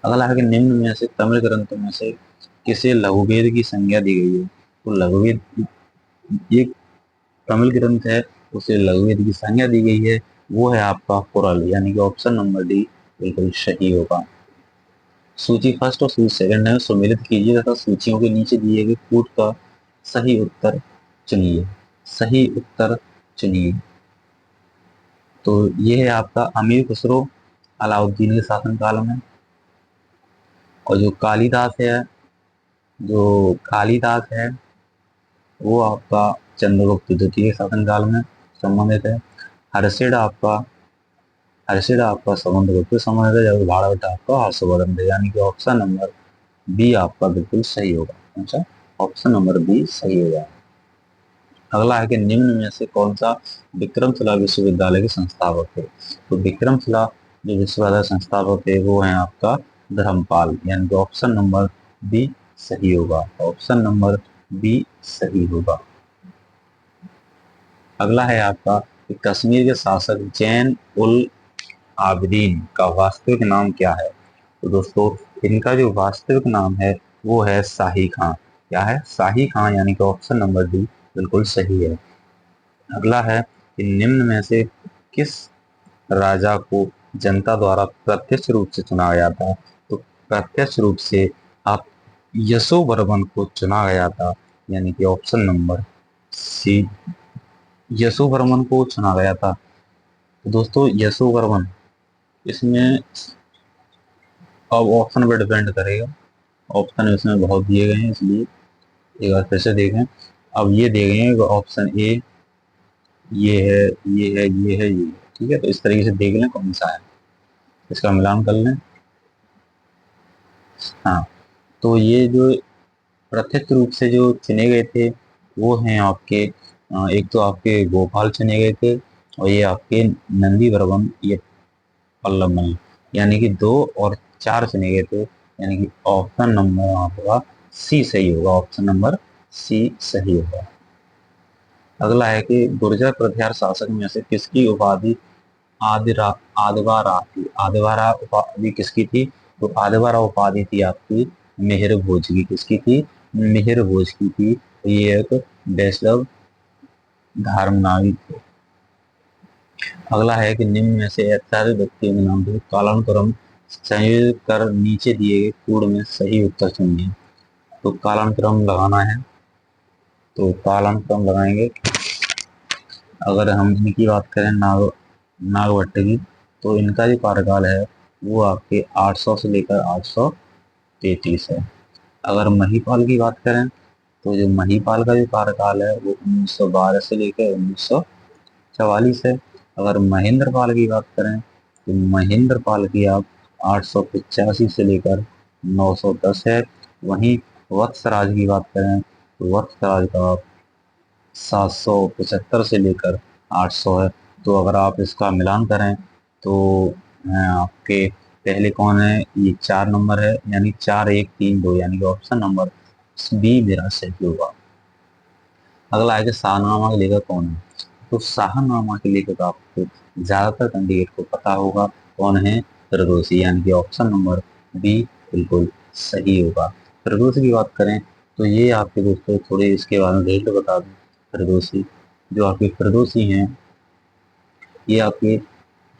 A: अगला है कि निम्न में से तमिल ग्रंथों में से किसे लघुवेद की संज्ञा दी गई है? तो लघुवेद ये तमिल ग्रंथ है, उसे लघुवेद की संज्ञा दी गई है, वो है आपका कुरल, यानी कि ऑप्शन नंबर डी बिल्कुल सही होगा। सूची फर्स्ट और सूची सेकंड है, सम्मिलित कीजिए तथा सूचियों के नीचे दिए गए कूट का सही उत्तर चुनिए। सही उत्तर चुनिए। तो ये है आपका अमीर खुसरो अलाउद्दीन के शासनकाल में, और जो कालिदास है वो आपका चंद्रगुप्त द्वितीय शासनकाल में संबंधित है। हर्षिड आपका समुद्रगुप्त से संबंधित है, जबकि भाड़वट आपका हर्षवर्धन थे, यानी कि ऑप्शन नंबर बी आपका बिल्कुल सही होगा। अच्छा, ऑप्शन नंबर बी सही होगा। अगला है कि निम्न में से कौन सा विक्रमशिला विश्वविद्यालय के संस्थापक थे। तो विक्रमशिला जो विश्वविद्यालय संस्थापक थे वो है आपका धर्मपाल, यानी कि ऑप्शन नंबर बी सही होगा। ऑप्शन नंबर बी सही होगा। अगला है आपका कि कश्मीर के शासक जैन उल आबिदीन का वास्तविक नाम क्या है। तो दोस्तों इनका जो वास्तविक नाम है वो है शाही खां। क्या है? शाही खां, यानी कि ऑप्शन नंबर डी बिल्कुल सही है। अगला है कि निम्न में से किस राजा को जनता द्वारा प्रत्यक्ष रूप से चुना गया था। तो प्रत्यक्ष रूप से आप यशोवर्मन को चुना गया था, यानी कि ऑप्शन नंबर सी यशोवर्मन को चुना गया था। तो दोस्तों यशोवर्मन, इसमें अब ऑप्शन पर डिपेंड करेगा। ऑप्शन इसमें बहुत दिए गए हैं, इसलिए एक बार फिर से देखें। अब ये दिए गए हैं ऑप्शन ए, ये है, ये है, ये है, ये है। ठीक है, तो इस तरीके से देख लें कौन सा है, इसका मिलान कर लें। हाँ, तो ये जो प्रत्यक्ष रूप से जो चुने गए थे वो हैं आपके एक तो आपके गोपाल चुने गए थे, और ये आपके नंदी वर्मन, ये पल्लवन, यानी कि 2 और 4 चुने गए थे, यानी कि ऑप्शन नंबर आपका सी सही होगा। ऑप्शन नंबर सी सही होगा। अगला है कि गुर्जर प्रतिहार शासक में से किसकी उपाधि आदिवारा थी। आदिवारा उपाधि किसकी थी? तो आदिवारा उपाधि थी आपकी मिहिर भोज की। किसकी थी? मिहिर भोज की थी। तो ये एक वैष्णव धर्मनावी थे। अगला है कि निम्न में से ऐतिहासिक व्यक्तियों के नाम से कालानुक्रम संयोजित कर नीचे दिए गए कूड़ में सही उत्तर चुनिए। तो कालानुक्रम लगाना है, तो कालानुक्रम लगाएंगे। अगर हम इनकी बात करें नागभट्ट की, तो इनका जो कार्यकाल है वो आपके 800 से लेकर 833 है। अगर महीपाल की बात करें, तो जो महीपाल का जो कार्यकाल है वो 1912 से लेकर 1944 है। अगर महेंद्रपाल की बात करें, तो महेंद्रपाल की आप 885 से लेकर 910 है। वहीं वत्सराज की बात करें, तो वत्सराज का आप 775 से लेकर 800 है। तो अगर आप इसका मिलान करें तो आपके पहले कौन है? ये 4 नंबर है, यानी 4 1 3 2, यानी कि ऑप्शन नंबर बी मेरा सही होगा। अगला है कि शाहनामा के लेखक कौन है। तो शाहनामा के लेखक आपको ज्यादातर कैंडिडेट को पता होगा कौन है? फिरदौसी, यानी कि ऑप्शन नंबर बी बिल्कुल सही होगा। फिरदौसी की बात करें तो ये आपके दोस्तों थोड़े इसके बारे में डेट बता दूं। फिरदौसी, जो आपके फिरदौसी हैं ये आपके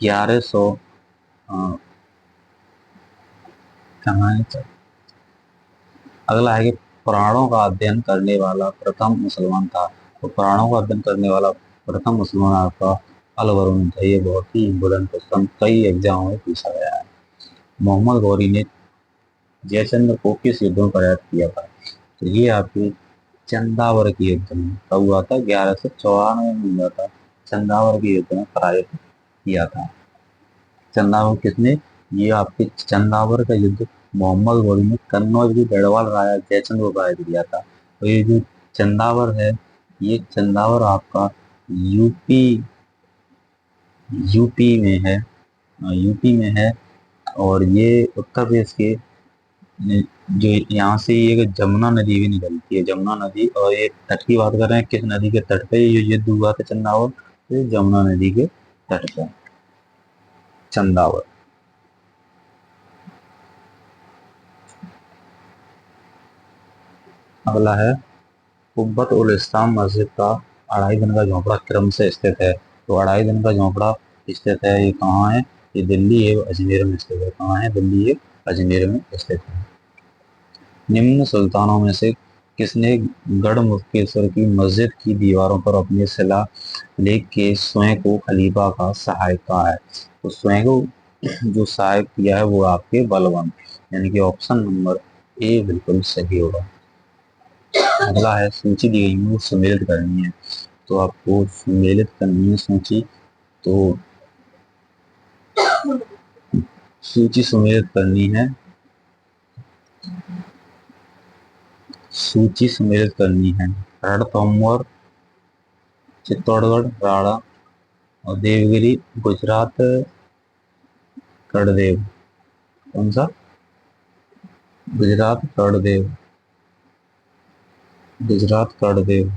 A: 1100 कहाँ है। अगला है कि पुराणों का अध्ययन करने वाला प्रथम मुसलमान था। तो पुराणों का अध्ययन करने वाला प्रथम मुसलमान आपका अल-बरून था। ये बहुत ही इम्पोर्टेंट क्वेश्चन कई एग्जामों में पूछा गया है। मोहम्मद गौरी ने जयचंद्र को किस युद्ध में पराजित किया था। तो ये आपकी चंदावर के युद्ध में कब हुआ था? 1194 में हुआ था। चंदावर के युद्ध में पराजित किया था। चंदावर किसने? ये आपके चंदावर का युद्ध मोहम्मद गौरी ने कन्नौज के गढ़वाल राजा जयचंद्र को पराजित किया था। तो ये जो चंदावर है, ये चंदावर आपका यूपी यूपी में है। यूपी में है, और ये उत्तर प्रदेश के जो यहाँ से ये जमुना नदी भी निकलती है, जमुना नदी। और ये तट की बात कर रहे हैं, किस नदी के तट पे ये युद्ध हुआ था चंदावर? तो जमुना नदी के तट पे चंदावर। अगला है कुब्बत उल इस्लाम मस्जिद का 2.5 दिन का झोंपड़ा क्रम से स्थित है। तो 2.5 दिन का झोंपड़ा स्थित है, ये कहाँ है? ये दिल्ली एवं अजमेर में स्थित है। कहाँ है? दिल्ली एवं अजमेर में स्थित है। निम्न सुल्तानों में से किसने गढ़ मुक्तेश्वर की मस्जिद की दीवारों पर अपने शिला लेख के स्वयं को खलीफा का सहायक कहा है? तो स्वयं को जो सहायक किया है वो आपके बलवंत, यानी कि ऑप्शन नंबर ए बिल्कुल सही होगा। अगला है सूची दी गई है सुमेलित करनी है, तो आपको सुमेलित करनी है सूची। तो सूची सुमेलित करनी है, सूची सुमेलित करनी है। रणथंभौर, चित्तौड़गढ़, राणा और देवगिरी, गुजरात, कड़देव। कौन सा? गुजरात कड़देव, गुजरात कड़देव,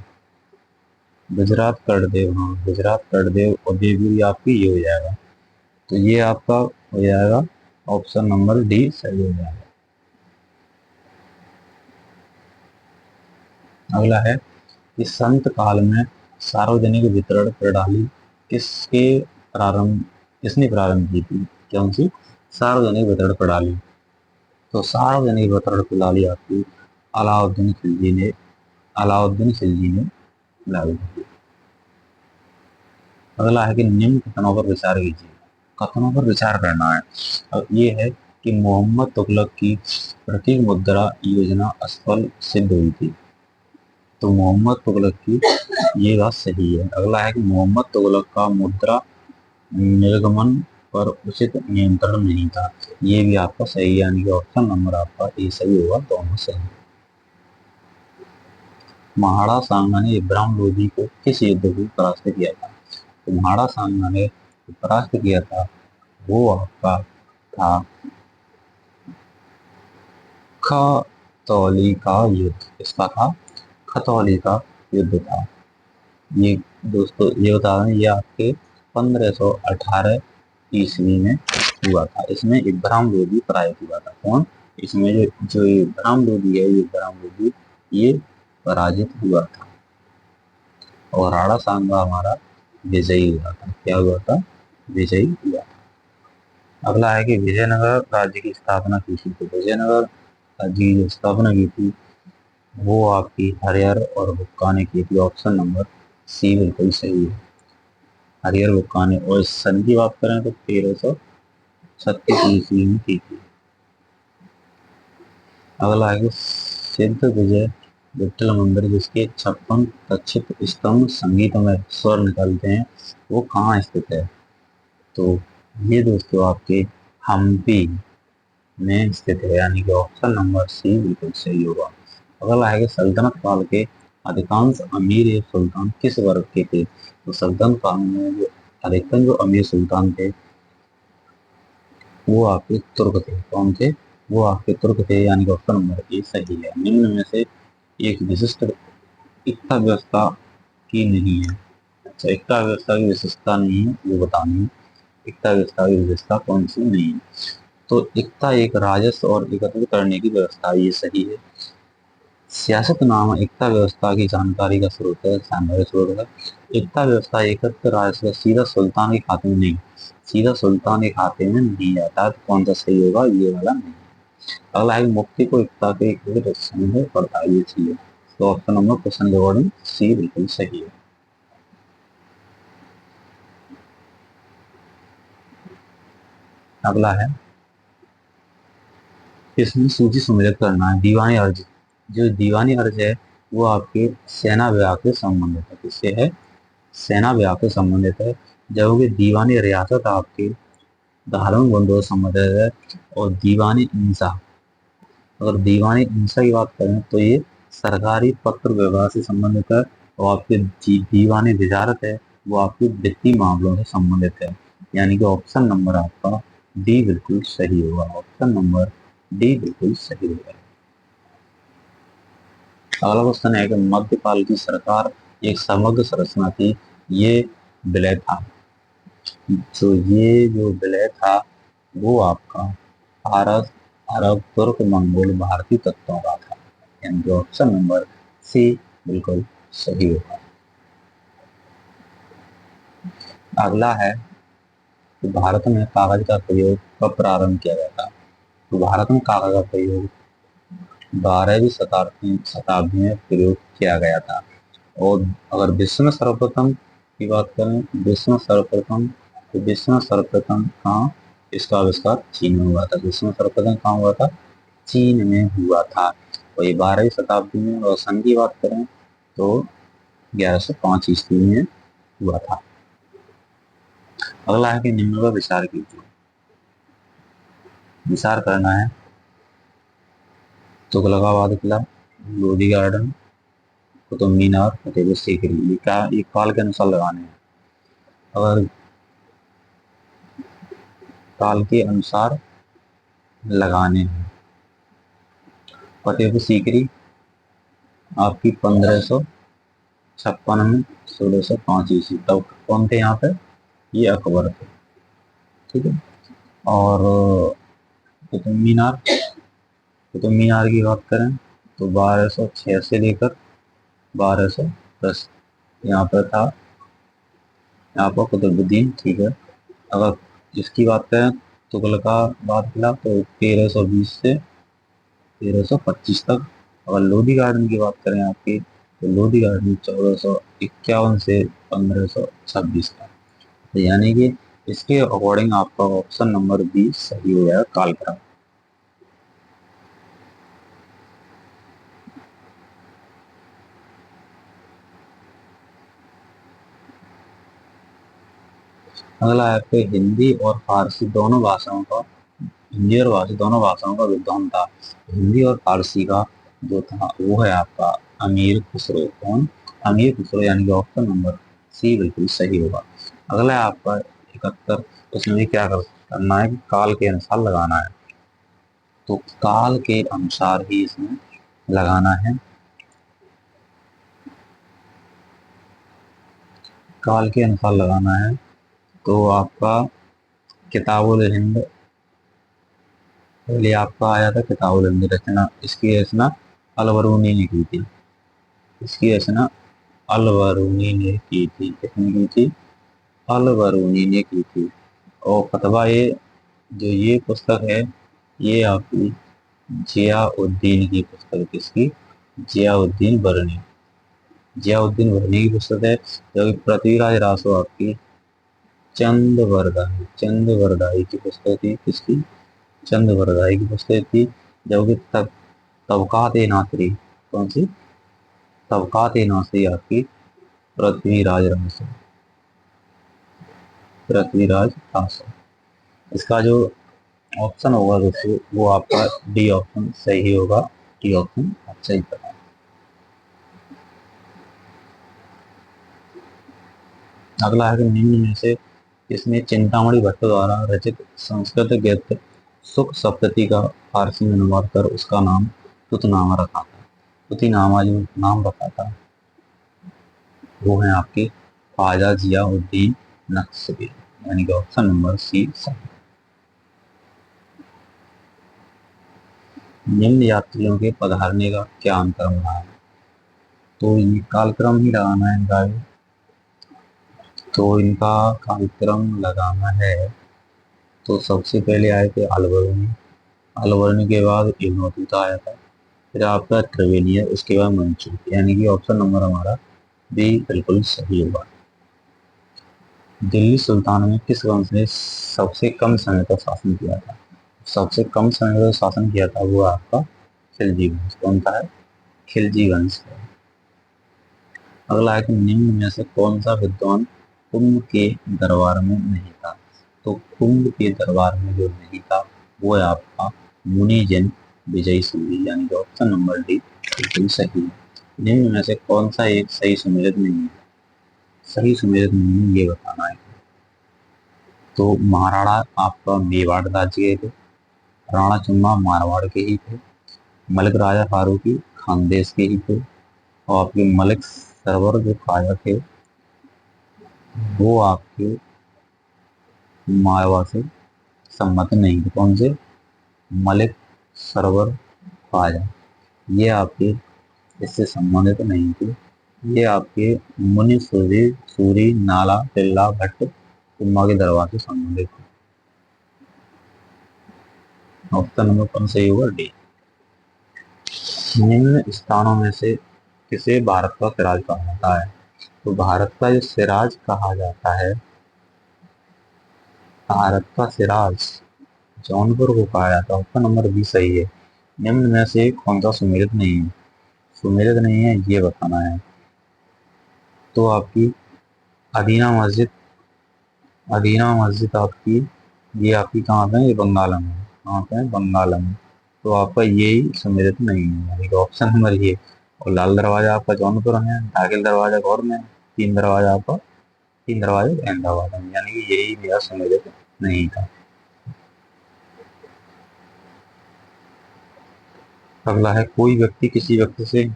A: गुजरात कड़देव, हाँ गुजरात कड़देव और देवगिरी आपकी ये हो जाएगा। तो ये आपका हो जाएगा ऑप्शन नंबर डी सही हो जाएगा। अगला है कि संत काल में सार्वजनिक वितरण प्रणाली किसके प्रारंभ किसने प्रारंभ की थी? कौन सी? सार्वजनिक वितरण प्रणाली। तो सार्वजनिक वितरण प्रणाली आपकी अलाउद्दीन खिलजी ने लागू की। अगला है कि निम्न कथनों पर विचार कीजिए। कथनों पर विचार करना है। अब ये है कि मोहम्मद तुगलक की प्रतीक मुद्रा योजना असफल सिद्ध हुई थी। तो मोहम्मद तुगलक की ये बात सही है। अगला है कि मोहम्मद तुगलक का मुद्रा निर्गमन पर उचित नियंत्रण नहीं था। ये भी आपका सही है, यानी कि ऑप्शन नंबर आपका ए सही होगा, दोनों सही। महाड़ा सांगा ने इब्राहिम लोधी को किस युद्ध में परास्त किया था? तो महाड़ा सांगा ने परास्त किया था वो आपका था खतौली का युद्ध। किसका था? खतौली का युद्ध था। ये दोस्तों ये बता दें, ये आपके 1518 ईस्वी में हुआ था। इसमें इब्राहिम लोधी पराजित हुआ था। कौन? इसमें जो जो इब्राहिम लोधी है, ये इब्राहिम लोधी ये पराजित हुआ था और राणा सांगा हमारा विजयी हुआ था। क्या हुआ था? विजयी हुआ था। अगला है कि विजयनगर राज्य की स्थापना की थी। तो विजयनगर राज्य की जो स्थापना की थी वो आपकी हरिहर और हुक्का ने की थी। ऑप्शन नंबर सी बिल्कुल सही है, हरिहर हुक्का ने। और इस सन की बात करें तो 1336 ईस्वी में की थी। अगला है कि सिद्ध विजय विठल मंदिर जिसके 56 तक्षित स्तंभ संगीतमय स्वर निकलते हैं वो कहाँ स्थित है? तो ये दोस्तों आपके हम्पी में स्थित है, यानी कि ऑप्शन नंबर सी बिल्कुल सही होगा। अगला है कि सल्तनत काल के अधिकांश अमीर या सुल्तान किस वर्ग के थे? तो सल्तनत काल में जो अधिकतर जो अमीर सुल्तान थे वो आपके तुर्क थे। कौन थे? वो आपके तुर्क थे, यानी कि ऑप्शन नंबर ए सही है। निम्न में से एक विशिष्ट एकता व्यवस्था की नहीं है। अच्छा, एकता व्यवस्था की विशेषता नहीं है वो बतानी है। एकता व्यवस्था की विशेषता कौन सी नहीं है? तो एकता एक राजस्व और एकत्रित करने की व्यवस्था, ये सही है। सियासत नाम एकता व्यवस्था की जानकारी का स्रोत है, जानकारी स्रोत है। एकता व्यवस्था एकत्र राजस्व सीधा सुल्तान के खाते में नहीं, सीधा सुल्तान के खाते में नहीं जाता। तो कौन सा सही होगा? ये वाला नहीं। अगला है मुक्ति को एकता के एक संदेह पड़ता है, ये चाहिए। तो ऑप्शन नंबर क्वेश्चन के अकॉर्डिंग सी बिल्कुल सही है। अगला है इसमें सूची सुमेलित करना है। दीवानी अर्ज, जो दीवानी अर्ज है वो आपके सेना विभाग से संबंधित है। किससे है? सेना विभाग से संबंधित है। जबकि दीवानी रियासत आपके धार्मिक बंधुओं से संबंधित है। और दीवानी इंसा, अगर दीवानी इंसा की बात करें तो ये सरकारी पत्र व्यवहार से संबंधित है। और आपके दीवानी तिजारत है वो आपके वित्तीय मामलों से संबंधित है, यानी कि ऑप्शन नंबर आपका डी बिल्कुल सही होगा। ऑप्शन नंबर डी बिल्कुल सही होगा। अगला क्वेश्चन है कि मध्यकाल की सरकार एक समग्र संरचना थी, ये विलय था। तो ये जो विलय था वो आपका फारस, अरब, तुर्क, मंगोल, भारतीय तत्वों का था, यानी कि ऑप्शन नंबर सी बिल्कुल सही होगा। अगला है कि भारत में कागज का प्रयोग कब प्रारंभ किया गया था? तो भारत में कागज का प्रयोग 12वीं शताब्दी में प्रयोग किया गया था। और अगर विश्व में सर्वप्रथम की बात करें, विश्व में सर्वप्रथम, तो विश्व में सर्वप्रथम कहाँ इसका आविष्कार चीन में हुआ था। विश्व में सर्वप्रथम कहाँ हुआ था? चीन में हुआ था। वही 12वीं शताब्दी में। और सन की बात करें तो 1105 ईस्वी में हुआ था। अगला है कि निम्न पर विचार कीजिए। विचार करना है। तुगलकाबाद किला, लोधी गार्डन, कुतुब मीनार, फतेहपुर सीकरी। ये काल के अनुसार लगाने हैं। अगर काल के अनुसार लगाने हैं, फतेहपुर सीकरी आपकी 1556 में 1605 ईस्वी। तब कौन थे यहाँ पे? ये अकबर थे। ठीक है। और कुतुब मीनार, कुतुब मीनार की बात करें तो 1206 से लेकर 1210 यहाँ पर था, यहाँ पर कुतुबुद्दीन। ठीक है। अगर इसकी बात करें तुगलकाबाद किला तो 1320 से 1325 तक। अगर लोधी गार्डन की बात करें आपकी, तो लोधी गार्डन 1451 से 1526 तक। तो यानी कि इसके अकॉर्डिंग आपका ऑप्शन नंबर बी सही हो जाएगा, कालक्रम। अगला है आपके हिंदी और फारसी दोनों भाषाओं का, हिंदी और फारसी दोनों भाषाओं का विद्वान था। हिंदी और फारसी का जो था वो है आपका अमीर खुसरो। कौन? अमीर खुसरो, यानी कि ऑप्शन नंबर सी बिल्कुल सही होगा। अगला है आपका 71। उसमें भी क्या करना है कि काल के अनुसार लगाना है। तो काल के अनुसार ही इसमें लगाना है। काल के अनुसार लगाना है तो आपका किताबुल हिंद, पहले आपका आया था किताबुल हिंद रचना। इसकी रचना अलबरूनी ने की थी। इसकी रचना अलबरूनी ने की थी। किसने की थी? अलबरूनी ने की थी। और फतवा ये पुस्तक है, ये आपकी जियाउद्दीन की पुस्तक है। किसकी? जियाउद्दीन बरनी। जियाउद्दीन बरनी की पुस्तक है। जो कि पृथ्वीराज रासो आपकी चंद बरदाई की पुस्तक थी। किसकी? चंद बरदाई की पुस्तक थी। जबकि तबकात ए नासरी, कौन सी? तबकात ए नासरी आपकी पृथ्वीराज रासो, पृथ्वीराज रासो। इसका जो ऑप्शन होगा दोस्तों वो आपका डी ऑप्शन सही होगा। डी ऑप्शन आप सही करें। अगला है कि निम्न में से इसमें चिंतामणि भट्ट द्वारा रचित संस्कृत गद्य सुख सप्तती का फारसी में अनुवाद कर उसका नाम तुतनामा रखा था। तुतीनामा जो नाम रखा था वो है आपके ख्वाजा जियाउद्दीन नक्शबी, यानी कि ऑप्शन नंबर सी सही। निम्न यात्रियों के पधारने का क्या अंतरम रहा है? तो ये कालक्रम ही लगाना है इनका। तो इनका कालक्रम लगाना है तो सबसे पहले आए थे अलबरूनी। अलबरूनी के बाद इब्न बतूता आया था। फिर आपका ट्रेवेलियर, उसके बाद मंसूर, यानी कि ऑप्शन नंबर हमारा बी बिल्कुल सही होगा। दिल्ली सुल्तान में किस वंश ने सबसे कम समय तक शासन किया था? सबसे कम समय तक शासन किया था वो आपका खिलजी वंश। कौन सा है? खिलजी वंश है। अगला है कि निम्न में से कौन सा विद्वान कुंभ के दरबार में नहीं था? तो कुंभ के दरबार में जो नहीं था वो है आपका मुनिजन विजय सूरी, यानी कि ऑप्शन नंबर डी बिल्कुल सही है। निम्न में से कौन सा एक सही सुमेलित नहीं है? सही सुमेलित नहीं है ये बताना है। तो महाराणा आपका मेवाड़ राज्य के थे, राणा चुन्ना मारवाड़ के ही थे, मलिक राजा फारूकी खानदेश के ही थे, और आपके मलिक सरवर जो खाया थे वो आपके मारवाड़ से सम्मत नहीं थे। कौन से? मलिक सरवर ख्वाजा, ये आपके इससे संबंधित नहीं थे। ये आपके मुनि सूरी नाला टिल्ला भट्ट कुम्मा के दरबार से संबंधित थे। ऑप्शन नंबर कौन सही होगा? डी। निम्न स्थानों में से किसे भारत का सिराज कहा जाता है? तो भारत का जो सिराज कहा जाता है, भारत का सिराज जौनपुर को कहा जाता है। ऑप्शन नंबर बी सही है। निम्न में से कौन सा सुमेलित नहीं है? सुमेलित नहीं है ये बताना है। तो आपकी अदीना मस्जिद, अदीना मस्जिद आपकी, ये आपकी कहाँ पे है? ये बंगाला में है। कहाँ पे है? बंगाला में। तो आपका यही सम्मिलित नहीं है, यानी कि ऑप्शन नंबर ये। और लाल दरवाजा आपका जौनपुर में है, दाखिल दरवाजा गौर में है, तीन दरवाजा आपका, तीन दरवाजे अहमदाबाद में, यानी कि यही मेरा सम्मिलित नहीं था। अगला है, कोई व्यक्ति किसी व्यक्ति से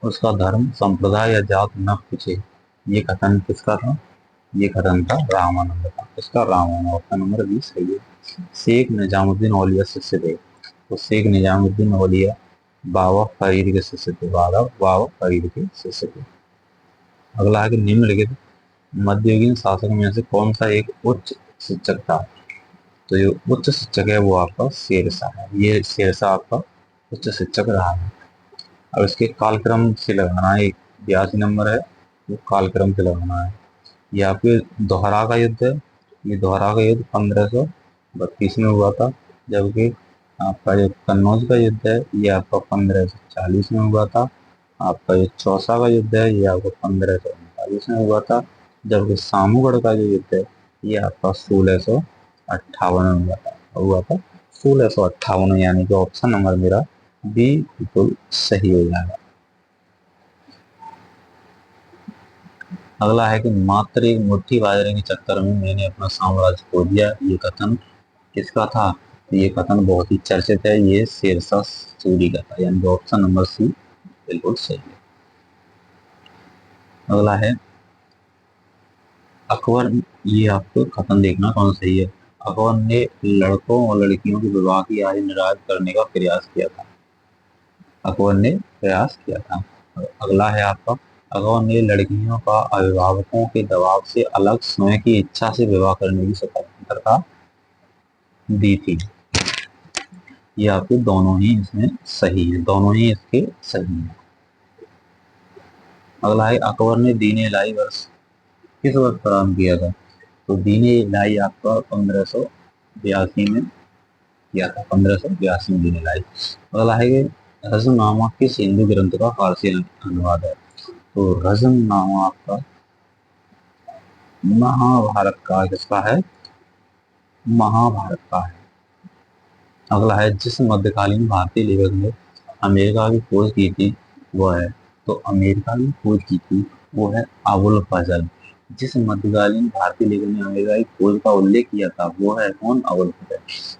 A: उसका धर्म, संप्रदाय या जात न पूछे, ये कथन किसका था? ये कथन था रामानंद का। इसका रामानंद, ऑप्शन नंबर 20 सही है। शेख निजामुद्दीन औलिया शिष्य थे। तो शेख निजामुद्दीन औलिया बाबा फरीद के शिष्य थे। बाबा फरीद के शिष्य थे। अगला है कि निम्नलिखित मध्ययुगीन शासक में से कौन सा एक उच्च शिक्षक था? तो ये उच्च शिक्षक है वो आपका शेरशाह है। ये शेरशाह आपका उच्च शिक्षक रहा है। अब इसके कालक्रम से लगाना है, 82 नंबर है, वो कालक्रम से लगाना है। ये आपके दोहरा का युद्ध है। ये दोहरा का युद्ध 1532 में हुआ था, जबकि आपका जो कन्नौज का युद्ध है ये आपका 1540 में हुआ था। आपका जो चौसा का युद्ध है ये आपका 1539 में हुआ था, जबकि सामूगढ़ का जो युद्ध है ये आपका 1658 में हुआ था 1658, यानी कि ऑप्शन नंबर मेरा बी बिल्कुल सही हो जाएगा। अगला है कि मात्र एक मुट्ठी बाजरे के चक्कर में मैंने अपना साम्राज्य खो दिया, ये कथन किसका था? तो ये कथन बहुत ही चर्चित है, ये शेरशाह सूरी का था, यानी ऑप्शन नंबर सी बिल्कुल सही है। अगला है अकबर, ये आपको कथन देखना कौन सही है। अकबर ने लड़कों और लड़कियों के विवाह की आयु निर्धारित करने का प्रयास किया था। अकबर ने प्रयास किया था। अगला है आपका, अकबर ने लड़कियों का अभिभावकों के दबाव से अलग स्वयं की इच्छा से विवाह करने की स्वतंत्रता दी थी। ये आपके दोनों ही इसमें सही है, दोनों ही इसके सही है। अगला है अकबर ने दीन इलाही वर्ष किस वर्ष प्रारंभ किया था? तो दीन इलाही आपका 1582 में किया था, 1582 में दीन इलाही। अगला है कि रज़्मनामा किस हिंदू ग्रंथ का फारसी अनुवाद है? तो रज़्मनामा आपका महाभारत का, किसका है? महाभारत का है। अगला है, जिस मध्यकालीन भारतीय लेखक ने अमेरिका की खोज की थी वो है, तो अमेरिका की खोज की थी वो है अबुल फजल। जिस मध्यकालीन भारतीय लेखक ने अमेरिका की खोज का उल्लेख किया था वो है कौन? अबुल फजल।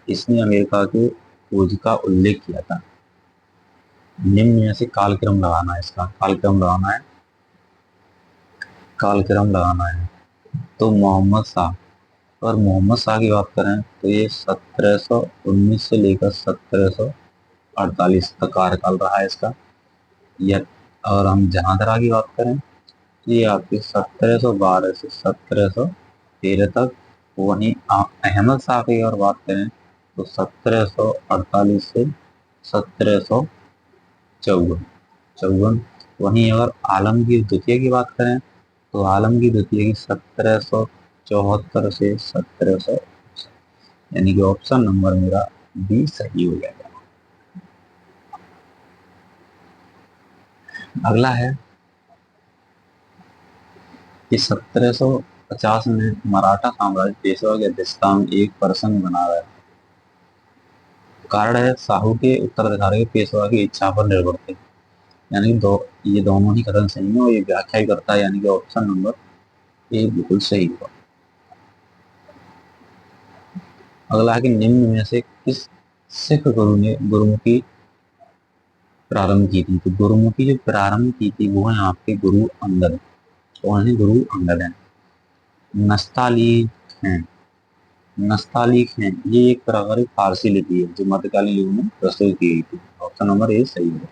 A: इसने अमेरिका के खोज का उल्लेख किया था। निम्न में से कालक्रम लगाना है, इसका कालक्रम लगाना है, कालक्रम लगाना है। तो मोहम्मद शाह, और मोहम्मद शाह की बात करें तो ये 1719 से लेकर 1748 तक कार्यकाल रहा है इसका। यह, और हम जहांधरा की बात करें तो ये आपकी 1712 से 1713 तक। वहीं आप अहमद शाह की और बात करें तो 1748 से 1754। वहीं अगर आलमगीर द्वितीय की बात करें तो आलमगीर द्वितीय की 1774 से 1700, यानी कि ऑप्शन नंबर मेरा बी सही हो जाएगा। अगला है कि 1750 में मराठा साम्राज्य पेशवा की अध्यक्षता में एक प्रसंग बना रहा है। कारण है साहू के उत्तराधिकारी पेशवा की इच्छा पर निर्भर थे, यानी ये दोनों ही कथन सही है और ये व्याख्या ही करता है, यानी कि ऑप्शन नंबर ए बिल्कुल सही होगा। अगला है कि निम्न में से किस सिख गुरु ने गुरुमुखी प्रारंभ की थी? तो गुरुमुखी जो प्रारंभ की थी वो है आपके गुरु अंगद। कौन है? गुरु अंगद है। नस्तालीक हैं, नस्तालीक हैं, ये एक प्रकार की फारसी लिपि है जो मध्यकालीन युग में प्रस्तुत की गई थी। ऑप्शन नंबर ए सही है।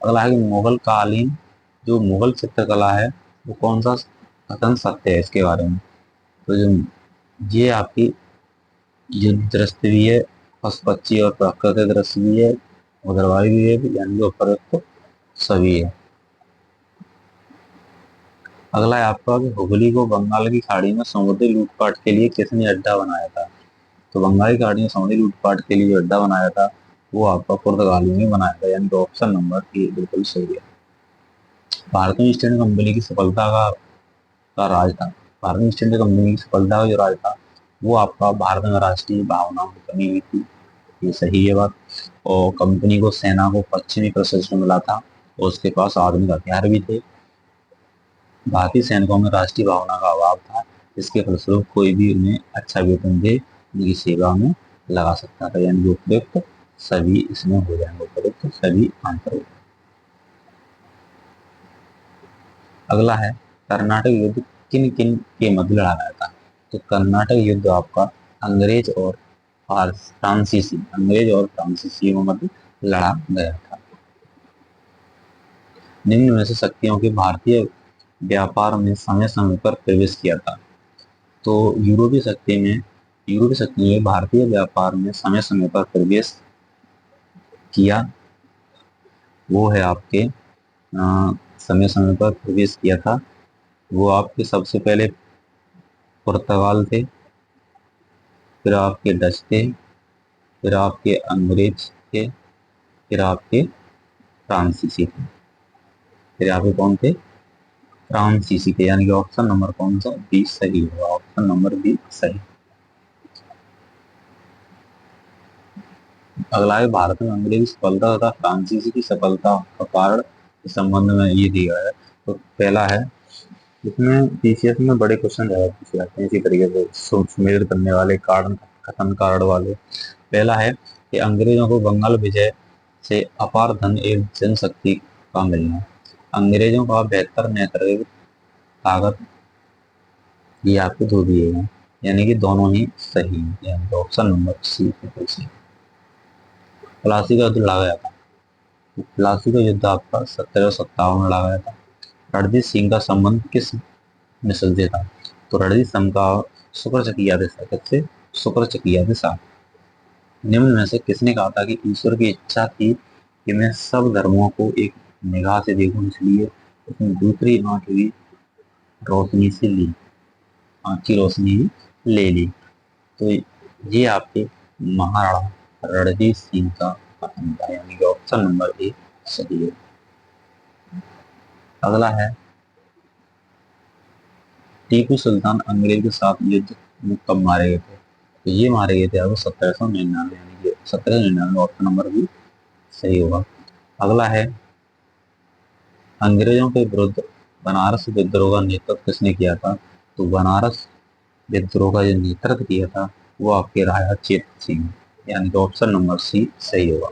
A: अगला है कि मुगल कालीन जो मुगल चित्रकला है वो कौन सा कथन सत्य है इसके बारे में? तो जो ये आपकी जो दृष्टि है पशुपक्षी और प्राकृतिक दृश्य भी है, उग्रवादी भी है, यानी कि उपरोक्त सभी है। अगला है आपका कि हुगली को बंगाल की खाड़ी में समुद्री लूटपाट के लिए किसने अड्डा बनाया था। तो बंगाल की खाड़ी में समुद्री लूटपाट के लिए जो अड्डा बनाया था वो आपका पुर्तगालियों ने बनाया था, यानी कि ऑप्शन नंबर ए बिल्कुल सही है। भारतीय ईस्ट इंडिया कंपनी की सफलता का राज था। भारतीय ईस्ट इंडिया कंपनी की सफलता का जो राज था वो आपका भारत में राष्ट्रीय भावनाओं की कमी हुई थी, ये सही है बात। और कंपनी को सेना को पश्चिमी प्रशिक्षण मिला था और उसके पास आधुनिक हथियार भी थे। भारतीय सैनिकों में राष्ट्रीय भावना का अभाव था, इसके फलस्वरूप कोई भी उन्हें अच्छा वेतन दे उनकी सेवा में लगा सकता था, यानी उपयुक्त सभी इसमें हो जाएंगे, उपयुक्त सभी आंसर हो। अगला है कर्नाटक युद्ध किन किन के मध्य लड़ा गया था। तो कर्नाटक युद्ध आपका अंग्रेज और फ्रांसीसी के मध्य लड़ा गया था। निम्न में से शक्तियों के भारतीय व्यापार में समय समय पर प्रवेश किया था। तो यूरोपीय शक्ति ने भारतीय व्यापार में समय समय पर प्रवेश किया, वो है आपके समय समय पर प्रवेश किया था। वो आपके सबसे पहले पुर्तगाल थे, फिर आपके डच थे, फिर आपके अंग्रेज थे, फिर आपके फ्रांसीसी थे। फिर आपके कौन थे? फ्रांसीसी थे, यानी कि ऑप्शन नंबर कौन सा? बी सही होगा, ऑप्शन नंबर बी सही। अगला है भारत में अंग्रेजी सफलता तथा फ्रांसीसी की सफलता का कारण इस संबंध में ये दिया है। तो पहला है, इसमें पीसीएस में बड़े क्वेश्चन पूछे जाते हैं इसी तरीके से सुमेलित करने वाले, कारण कथन कारण वाले। पहला है कि अंग्रेजों को बंगाल विजय से अपार धन एवं जनशक्ति का मिलना। अंग्रेजों का बेहतर नेतृत्व ताकत, ये आपको दो दिए हैं, यानी कि दोनों ही सही है, यानी ऑप्शन नंबर सी बिल्कुल सही। प्लासी का युद्ध लड़ा गया था। प्लासी का युद्ध आपका 1757 में लड़ा गया था। रणजीत सिंह का संबंध किस मिसल से था। तो रणजीत सिंह का शुक्रचकिया दिशा, किससे? शुक्रचकिया दिशा। निम्न में से किसने कहा था कि ईश्वर की इच्छा थी कि मैं सब धर्मों को एक निगाह से देखूं, इसलिए उसने दूसरी आंख भी रोशनी से ली, आंख की रोशनी भी ले ली। तो ये आपके महाराणा रणजीत सिंह का कथन था, यानी कि ऑप्शन नंबर ए सही है। अगला है टीपू सुल्तान अंग्रेज के साथ युद्ध में कब मारे गए थे। तो ये मारे गए थे आपको 1799, यानी कि 1799, ऑप्शन नंबर भी सही होगा। अगला है अंग्रेजों के विरुद्ध बनारस विद्रोह का नेतृत्व किसने किया था। तो बनारस विद्रोह का जो नेतृत्व किया था वो आपके राजा चेतन सिंह, यानी कि ऑप्शन नंबर सी सही होगा।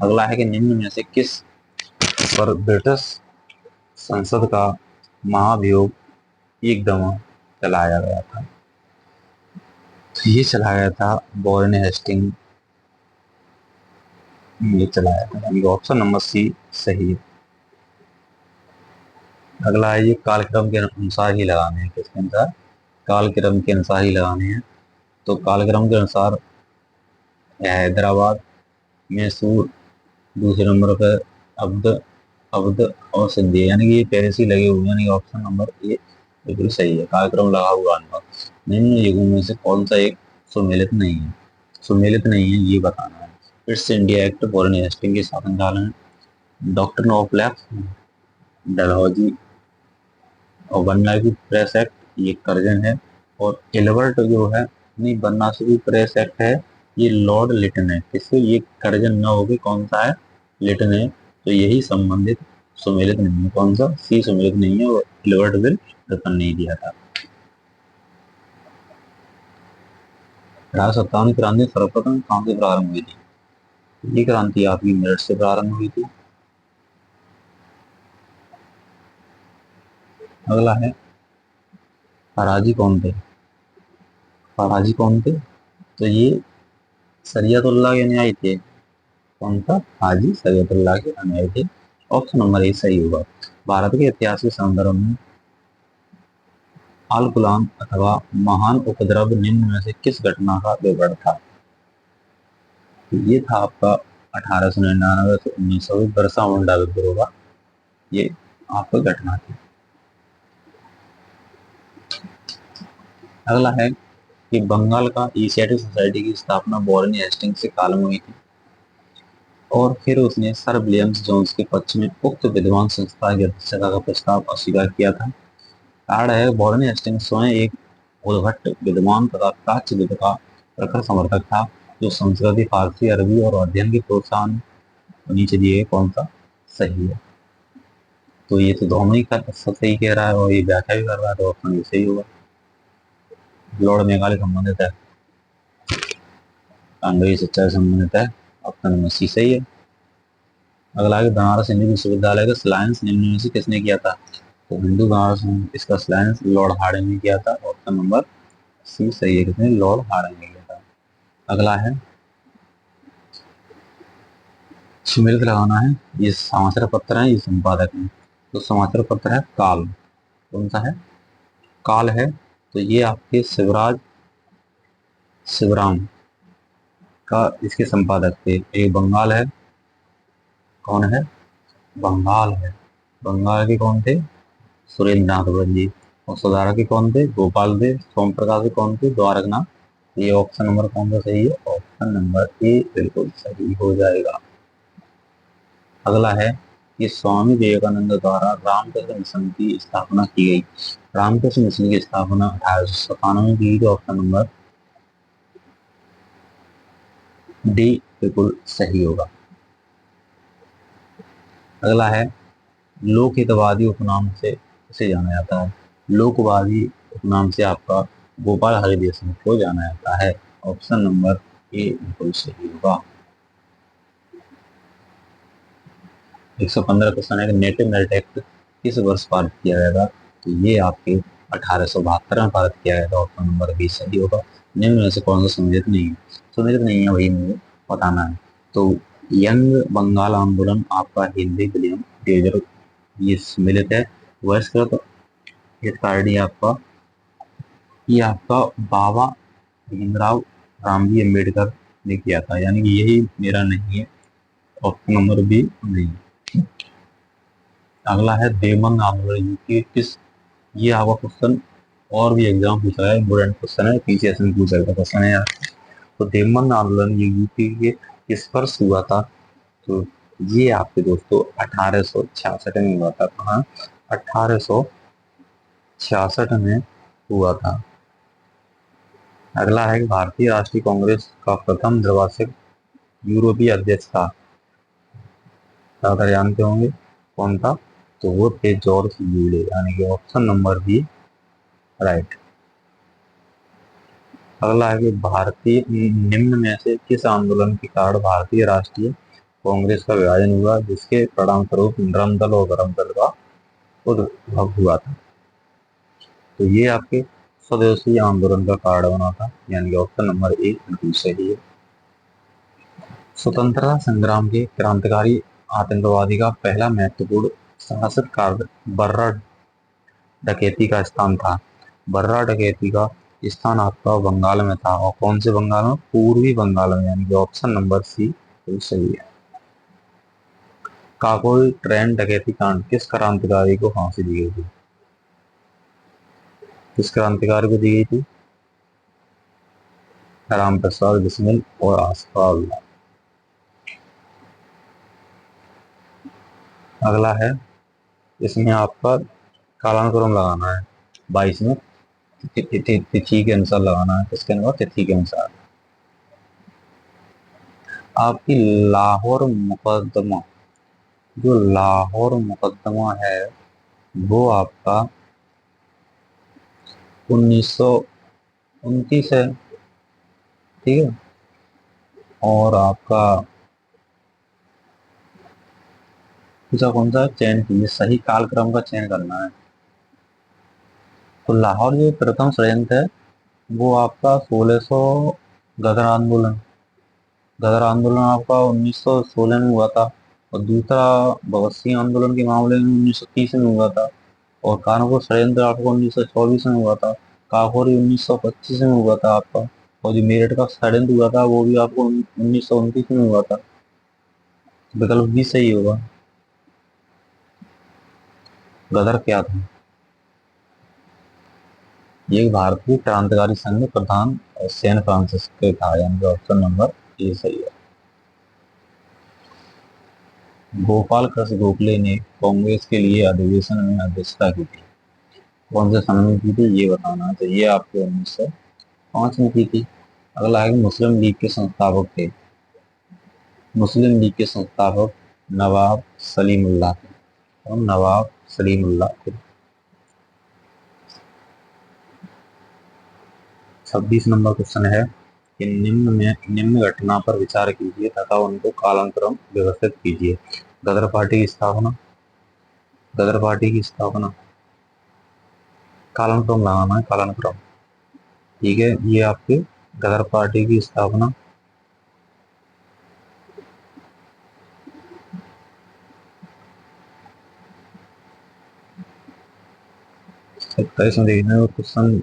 A: अगला है कि निम्न में से किस पर ब्रिटिश संसद का महाभियोग एकदम चलाया गया था। तो ये चलाया था वॉरेन हेस्टिंग, ये चलाया था, यानी ऑप्शन नंबर सी सही है। अगला है ये कालक्रम के अनुसार ही लगाने हैं, किसके अनुसार? कालक्रम के अनुसार ही लगाने हैं। तो कालक्रम के अनुसार हैदराबाद, मैसूर, दूसरे नंबर पर अब्द अब्द और सिंधी, यानी कि ये पहले से लगे हुए हैं, यानी ऑप्शन नंबर ए बिल्कुल सही है। कार्यक्रम लगा हुआ अनुभव निम्न युगों में से कौन सा एक सुमेलित नहीं है। सुमेलित नहीं है ये बताना है। East India Act Warren Hastings के शासनकाल में, डॉक्ट्रिन ऑफ लैप्स डलहौजी और बर्नार्डी प्रेस एक्ट ये कर्जन है। और एल्बर्ट जो है नहीं, बर्नार्डी प्रेस एक्ट है ये लॉर्ड लिटन है, किससे? ये कर्जन न होके कौन सा है? लिटन है। तो यही संबंधित सुमेलित नहीं है, कौन सा? सी सुमेलित नहीं है, और एल्बर्ट विल रतन नहीं दिया था। 1857 क्रांति सर्वप्रथम कहाँ से प्रारंभ हुई थी। ये क्रांति आपकी मेरठ से प्रारंभ हुई थी। अगला है फराजी कौन थे। फराजी कौन थे? तो ये शरीयतुल्लाह के न्यायी थे। कौन सा? हाजी शरीयतुल्लाह के अनुयायी थे, ऑप्शन नंबर ए सही होगा। भारत के इतिहास के संदर्भ में अल गुलाम अथवा महान उपद्रव निम्न में से किस घटना का विवरण था। तो ये था आपका 1899 से 1900 बिरसा मुंडा विद्रोह का ये आपका घटना थी। अगला है कि बंगाल का एशियाटिक सोसाइटी की स्थापना वॉरेन हेस्टिंग्स के काल में हुई थी और फिर उसने सर विलियम्स जोन्स के पक्ष में उक्त विद्वान संस्था की अध्यक्षता का प्रस्ताव अस्वीकार किया था। कारण है वॉरेन हेस्टिंग्स स्वयं एक उद्भट विद्वान तथा प्राच्य का प्रखर समर्थक था जो संस्कृति फारसी अरबी और अध्ययन के प्रोत्साहन नीचे दिए कौन सा सही है। तो ये तो दोनों ही सही कह रहा है और ये व्याख्या भी कर रहा है तो ऑप्शन ये सही होगा। लॉर्ड मेघालय संबंधित है, कांग्रेस सच्चाई से संबंधित है, ऑप्शन नंबर सी सही है। अगला है बनारस हिंदू विश्वविद्यालय का शिलान्यास निम्न में से किसने किया था। तो हिंदू बनारस इसका शिलान्यास लॉर्ड हार्डिंग ने किया था, ऑप्शन नंबर सी सही है, किसने लॉर्ड हार्डिंग ने किया था। अगला है सुमेलित लगाना है, ये समाचार पत्र है, ये संपादक है। तो समाचार पत्र है काल, कौन सा है काल है। तो ये आपके शिवराम का इसके संपादक थे। एक बंगाल है, कौन है बंगाल है, बंगाल के कौन थे सुरेंद्र नाथ व्रत जी। और सुधारक के कौन थे गोपाल देव। सोम प्रकाश के कौन थे द्वारकनाथ। ये ऑप्शन नंबर कौन सा सही है, ऑप्शन नंबर ए बिल्कुल सही हो जाएगा। अगला है कि स्वामी विवेकानंद द्वारा रामकृष्ण मिशन की स्थापना की गई। रामकृष्ण मिशन की स्थापना 1897 में की गई। ऑप्शन नंबर डी बिल्कुल सही होगा। अगला है लोकहितवादी उपनाम से इसे जाना जाता है। लोकवादी उपनाम से आपका गोपाल हरि देशमुख को जाना जाता है। ऑप्शन नंबर ए बिल्कुल सही होगा। 115 क्वेश्चन है नेटिव मेरिट एक्ट किस वर्ष पारित किया गया था। तो ये आपके 1872 में पारित किया गया था। ऑप्शन नंबर बी सही होगा। निम्न में से कौन सा सम्मिलित नहीं है, सम्मिलित नहीं है वही मुझे बताना है। तो यंग बंगाल आंदोलन आपका हिंदी विलियम डेजर ये सम्मिलित है। वयस्कृत हितकारी आपका ये आपका बाबा भीमराव रामजी अम्बेडकर ने किया था, यानी कि यही मेरा नहीं है, ऑप्शन नंबर बी नहीं। अगला है देवबंद आंदोलन की किस, ये आपका क्वेश्चन और भी एग्जाम पूछा है, इम्पोर्टेंट क्वेश्चन है, पीसीएस में पूछा गया क्वेश्चन है यार। तो देवबंद आंदोलन ये यूपी के किस वर्ष हुआ था। तो ये आपके दोस्तों 1866 में हुआ था। कहाँ 1866 में हुआ था। अगला है कि भारतीय राष्ट्रीय कांग्रेस का प्रथम द्विवार्षिक यूरोपीय अध्यक्ष था, ज्यादा जानते होंगे कौन था। तो वो थे जॉर्ज यूले, यानी कि ऑप्शन नंबर बी राइट। अगला है कि भारतीय निम्न में से किस आंदोलन के कारण भारतीय राष्ट्रीय कांग्रेस का विभाजन हुआ जिसके परिणाम स्वरूप नरम दल और गरम दल का उद्भव हुआ था। तो ये आपके स्वदेशी आंदोलन का कारण बना था, यानी कि ऑप्शन नंबर ए बिल्कुल सही है। स्वतंत्रता संग्राम के क्रांतिकारी आतंकवादी का पहला महत्वपूर्ण साहसिक कार्य बर्रा डकैती का स्थान था। बर्रा डकैती का स्थान आपका बंगाल में था, और कौन से बंगाल में, पूर्वी बंगाल में, यानी कि ऑप्शन नंबर सी बिल्कुल सही है। काकोरी ट्रेन डकैती कांड किस क्रांतिकारी को फांसी दी गई थी, किस क्रांतिकारी को दी गई थी, राम प्रसाद बिस्मिल और आसफा उल्लाह। अगला है इसमें आपका कालानुक्रम लगाना है 22 में, तिथि के अनुसार लगाना है, किसके अनुसार, तिथि के अनुसार। आपकी लाहौर मुकदमा, जो लाहौर मुकदमा है वो आपका 1929 है, ठीक है। और आपका दूसरा कौन सा चयन कीजिए, सही कालक्रम का चयन करना है। तो लाहौर जो प्रथम षड्यंत्र है वो आपका 1600 गदर आंदोलन, गदर आंदोलन आपका 1916 में हुआ था। और दूसरा भगत सिंह आंदोलन के मामले में 1930 में हुआ था। और कानपुर षड्यंत्र आपको 1924 में हुआ था। काकोरी 1925 में हुआ था आपका। और जो मेरठ का षड्यंत्र हुआ था वो भी आपको 1929 में हुआ था। विकल्प भी सही होगा। गदर क्या था? ये एक भारतीय क्रांतिकारी संघ में प्रधान सैन फ्रांसिस्को था, यानी कि ऑप्शन नंबर ए सही है। गोपाल कृष्ण गोखले ने कांग्रेस के लिए अधिवेशन में अध्यक्षता की थी। कौन से सन में की थी ये बताना है, तो ये आपके 1905 में की थी। अगला है कि मुस्लिम लीग के संस्थापक थे। मुस्लिम लीग के संस्थापक नवाब सलीमुल्लाह थे। और नवाब सलीमुल्लाह थे। 26 नंबर क्वेश्चन है कि निम्न घटना पर विचार कीजिए तथा उनको कालांतरण व्यवस्थित कीजिए। गदर पार्टी की स्थापना। गदर पार्टी की स्थापना कालानुक्रम लगाना है, कालानुक्रम। ठीक है, ये आपके गदर पार्टी की स्थापना 27 में देखना है क्वेश्चन।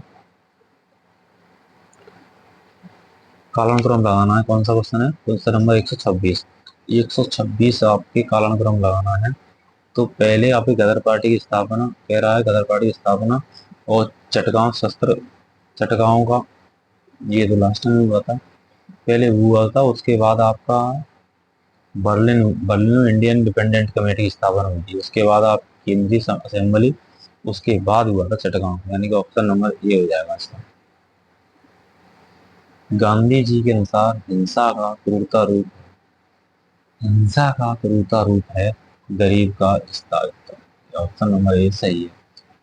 A: कालानुक्रम लगाना है, कौन सा क्वेश्चन है? Question number 126। 126 आपके कालानुक्रम लगाना है। तो पहले आपकी गदर पार्टी की स्थापना कह रहा है, गदर पार्टी की स्थापना और चटगांव शस्त्र, चटगांव का ये तो लास्ट में हुआ था, पहले हुआ था। उसके बाद आपका Berlin Berlin Indian independent committee की स्थापना हुई थी। उसके बाद आप केंद्रीय असेंबली, उसके बाद हुआ था चटगांव, यानी कि ऑप्शन नंबर ए हो जाएगा इसका। गांधी जी के अनुसार हिंसा का क्रूरता रूप है गरीब का स्थायित्व। ऑप्शन नंबर ए सही है।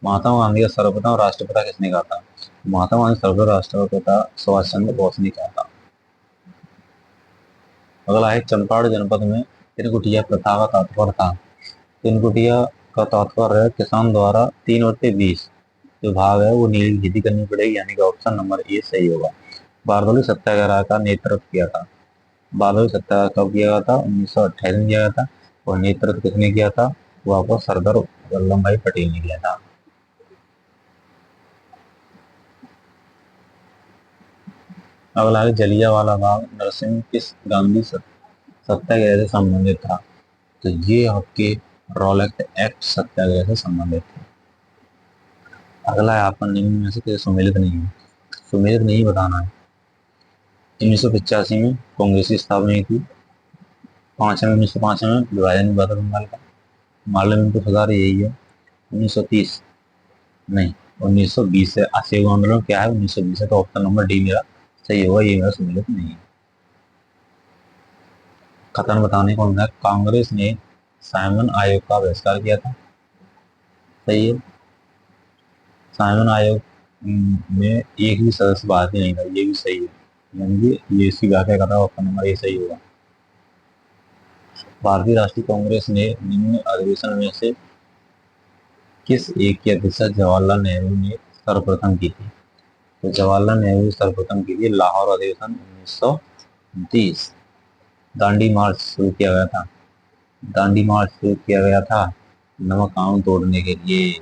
A: महात्मा गांधी का सर्वप्रथम राष्ट्रपिता किसने कहा था? महात्मा गांधी सर्वप्रथम राष्ट्रपिता सुभाष चंद्र बोस ने कहा था। अगला है चंपारण जनपद में तिनकुटिया प्रथा का तात्पर्य था। तिनकुटिया का तात्पर्य है किसान द्वारा 3/20 जो भाग है वो नील खेती करनी पड़ेगी, यानी कि ऑप्शन नंबर ए सही होगा। बारदौली सत्याग्रह का नेतृत्व किया था। बारदौली सत्याग्रह कब किया गया था? 1928 में किया गया था। और नेतृत्व किसने किया था? वो आपको सरदार वल्लभ भाई पटेल ने किया था। अगला है जलियांवाला बाग नरसिंह किस गांधी सत्याग्रह से संबंधित था? तो ये आपके रॉलेट एक्ट सत्याग्रह से संबंधित है। अगला है आपका निम्न में से किसे सुमेलित नहीं है? सुमेलित नहीं बताना है। 1985 में कांग्रेस की स्थापना हुई थी। 1905 में विभाजन हुआ था बंगाल का। पार्लियामेंट तो सुधार यही है। 1930 नहीं, 1920 से असहयोग आंदोलन क्या है? 1920 है, तो ऑप्शन नंबर डी मेरा सही होगा, ये मेरा सुमेलित नहीं है। कथन बताने कौन सा? कांग्रेस ने साइमन आयोग का बहिष्कार किया था। सही है। साइमन आयोग में एक भी सदस्य भारतीय नहीं था, ये भी सही है, यानी कि ये इसकी व्याख्या कर रहा है, ऑप्शन नंबर ये सही होगा। भारतीय राष्ट्रीय कांग्रेस ने निम्न अधिवेशन में से किस एक की अध्यक्षता जवाहरलाल नेहरू ने सर्वप्रथम की थी? तो जवाहरलाल नेहरू ने सर्वप्रथम की थी लाहौर अधिवेशन 1930। दांडी मार्च शुरू किया गया था। दांडी मार्च शुरू किया गया था नमक कानून तोड़ने के लिए।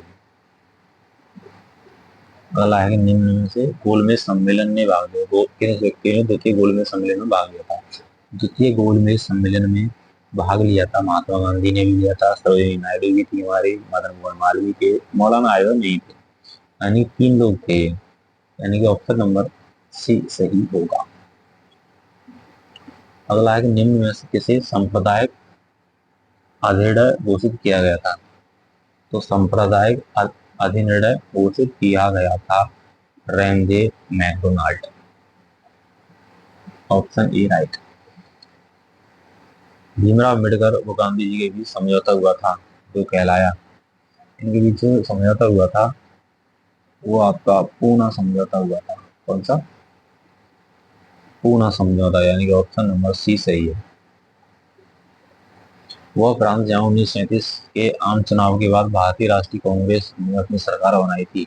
A: अगला है कि निम्न में से गोलमेज सम्मेलन में भाग लिया किस व्यक्ति ने द्वितीय गोलमेज सम्मेलन में भाग लिया था? द्वितीय गोलमेज सम्मेलन में भाग लिया था महात्मा गांधी ने भी लिया था, सरोजिनी नायडू भी थी हमारी, मदन मोहन मालवीय थे, मौलाना आजाद नहीं थे, यानी 3 लोग थे, यानी कि ऑप्शन नंबर सी सही होगा। अगला है कि निम्न में से किसे सांप्रदायिक अधिनिर्णय घोषित किया गया था? तो सांप्रदायिक अधिनिर्णय घोषित किया गया था Ramsay MacDonald. Option A right. Bhimrao Ambedkar और गांधी जी के बीच समझौता हुआ था जो कहलाया, इनके बीच जो समझौता हुआ था वो आपका पूना समझौता हुआ था। कौन सा? पूना समझौता, यानी कि ऑप्शन नंबर सी सही है। वह प्रांत जहां 1937 के आम चुनाव के बाद भारतीय राष्ट्रीय कांग्रेस ने अपनी सरकार बनाई थी,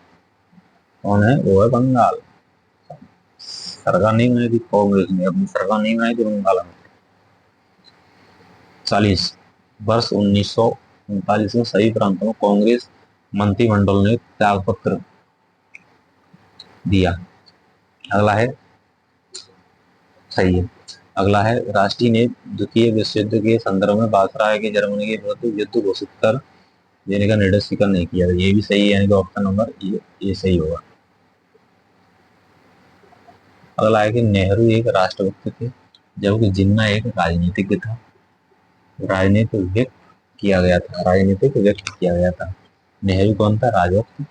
A: कौन है? वो है बंगाल। सरकार नहीं बनाई थी कांग्रेस ने, अपनी सरकार नहीं बनाई थी बंगाल में। 40 वर्ष 1939 में सभी प्रांतों में कांग्रेस मंत्रिमंडल ने त्यागपत्र दिया। अगला है सही है। अगला है, राष्ट्रीय ने द्वितीय विश्व युद्ध के संदर्भ में वायसराय के जर्मनी के विरुद्ध युद्ध घोषित कर देने का निर्देश स्वीकार नहीं किया था। ये भी सही है, यानी कि ऑप्शन नंबर ये सही होगा। अगला है कि नेहरू एक राष्ट्रभक्त थे जबकि जिन्ना एक राजनीतिज्ञ था। राजनीतिक व्यक्त किया गया था। नेहरू कौन था? राजभक्त।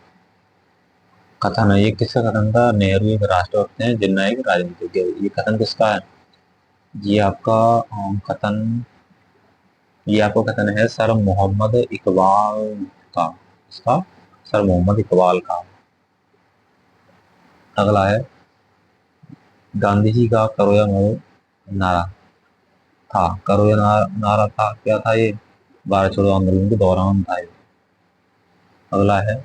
A: कथन है, ये किसका कथन था? नेहरू एक राष्ट्रभक्त हैं, जिन्ना एक राजनीतिज्ञ। ये कथन किसका है? ये आपका कथन ये आपका कथन है सर मोहम्मद इकबाल का। इसका सर मोहम्मद इकबाल का। अगला है, गांधी जी का करो या मरो नारा था। करो या नारा था, क्या था ये? भारत छोड़ो आंदोलन के दौरान था ये। अगला है,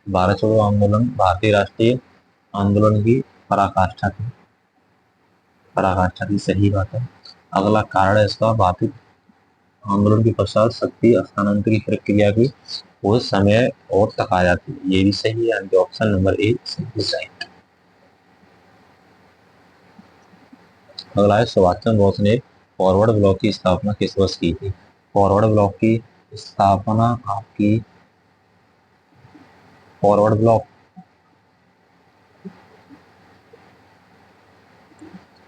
A: भारत छोड़ो आंदोलन भारतीय राष्ट्रीय आंदोलन की पराकाष्ठा थी। पराकाष्ठा थी, सही बात है। अगला कारण है इसका, भारतीय आंदोलन के पश्चात शक्ति हस्तांतरण की प्रक्रिया की वो समय और तक आ जाती है। ये भी सही है, यानी ऑप्शन नंबर ए सही। अगला है, सुभाष चंद्र बोस ने फॉरवर्ड ब्लॉक की स्थापना किस वर्ष की थी? फॉरवर्ड ब्लॉक की स्थापना आपकी फॉरवर्ड ब्लॉक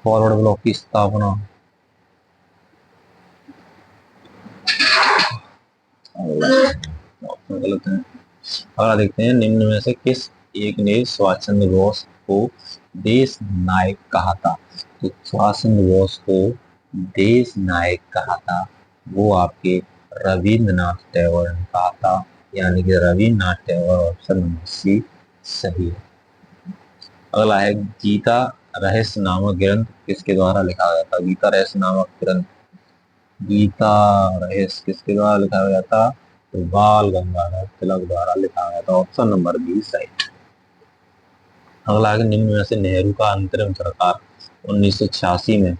A: फॉरवर्ड ब्लॉक की स्थापना गलत है। अगला देखते हैं, निम्न में से किस एक ने सुभाष चंद्र बोस को देश नायक कहा था? तो सुभाष चंद्र बोस को देश नायक कहा था वो आपके रविंद्रनाथ टैगोर ने कहा था, यानी कि Rabindranath Tagore, option number C सही है। अगला है, गीता रहस्य नामक ग्रंथ किसके द्वारा लिखा गया था? गीता रहस्य नामक ग्रंथ गीता रहस्य किसके द्वारा लिखा गया था? तो बाल गंगाधर तिलक द्वारा लिखा गया था, ऑप्शन नंबर बी सही। अगला है, निम्न में से नेहरू का अंतरिम सरकार 1986 में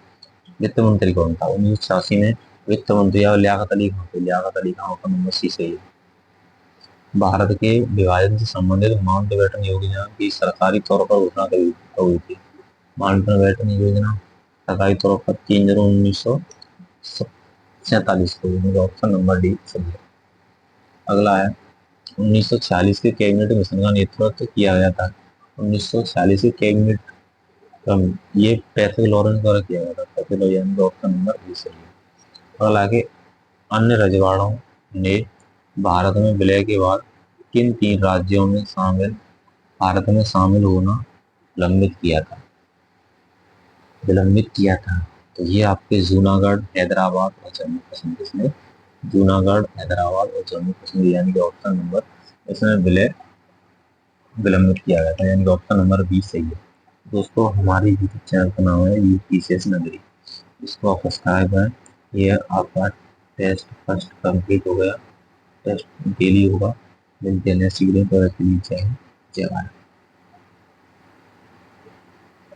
A: वित्त मंत्री कौन था? 1986 में वित्त मंत्री लियाकत अली खान थे। Liaquat Ali Khan, option number C सही है। भारत के विभाजन से संबंधित माउंटबेटन योजना की सरकारी तौर पर घोषणा कब हुई थी? माउंटबेटन योजना सरकारी तौर पर 3 जनवरी 1947 को, ऑप्शन नंबर डी सही है। अगला है, 1946 के कैबिनेट मिशन का नेतृत्व किया गया था। 1946 के कैबिनेट ये पैट्रिक लॉरेंस द्वारा किया गया था। Patrick Lawrence, option number B सही है। अगला है, अन्य रजवाड़ों ने भारत में विलय के बाद किन 3 राज्यों में भारत में शामिल होना विलंबित किया था? तो ये आपके जूनागढ़, हैदराबाद और जम्मू कश्मीर। किसने? जूनागढ़, हैदराबाद और जम्मू कश्मीर, यानी कि ऑप्शन नंबर इसमें विलंबित किया गया था, यानी कि ऑप्शन नंबर बी सही है। दोस्तों, हमारे यूट्यूब चैनल का नाम है यूपीसीएस नगरी, इसको आप सब्सक्राइब करें। ये आपका टेस्ट फर्स्ट कंप्लीट हो गया, टेस्ट डेली होगा। मिलते हैं नेक्स्ट वीडियो पर। जय हिंद, जय भारत।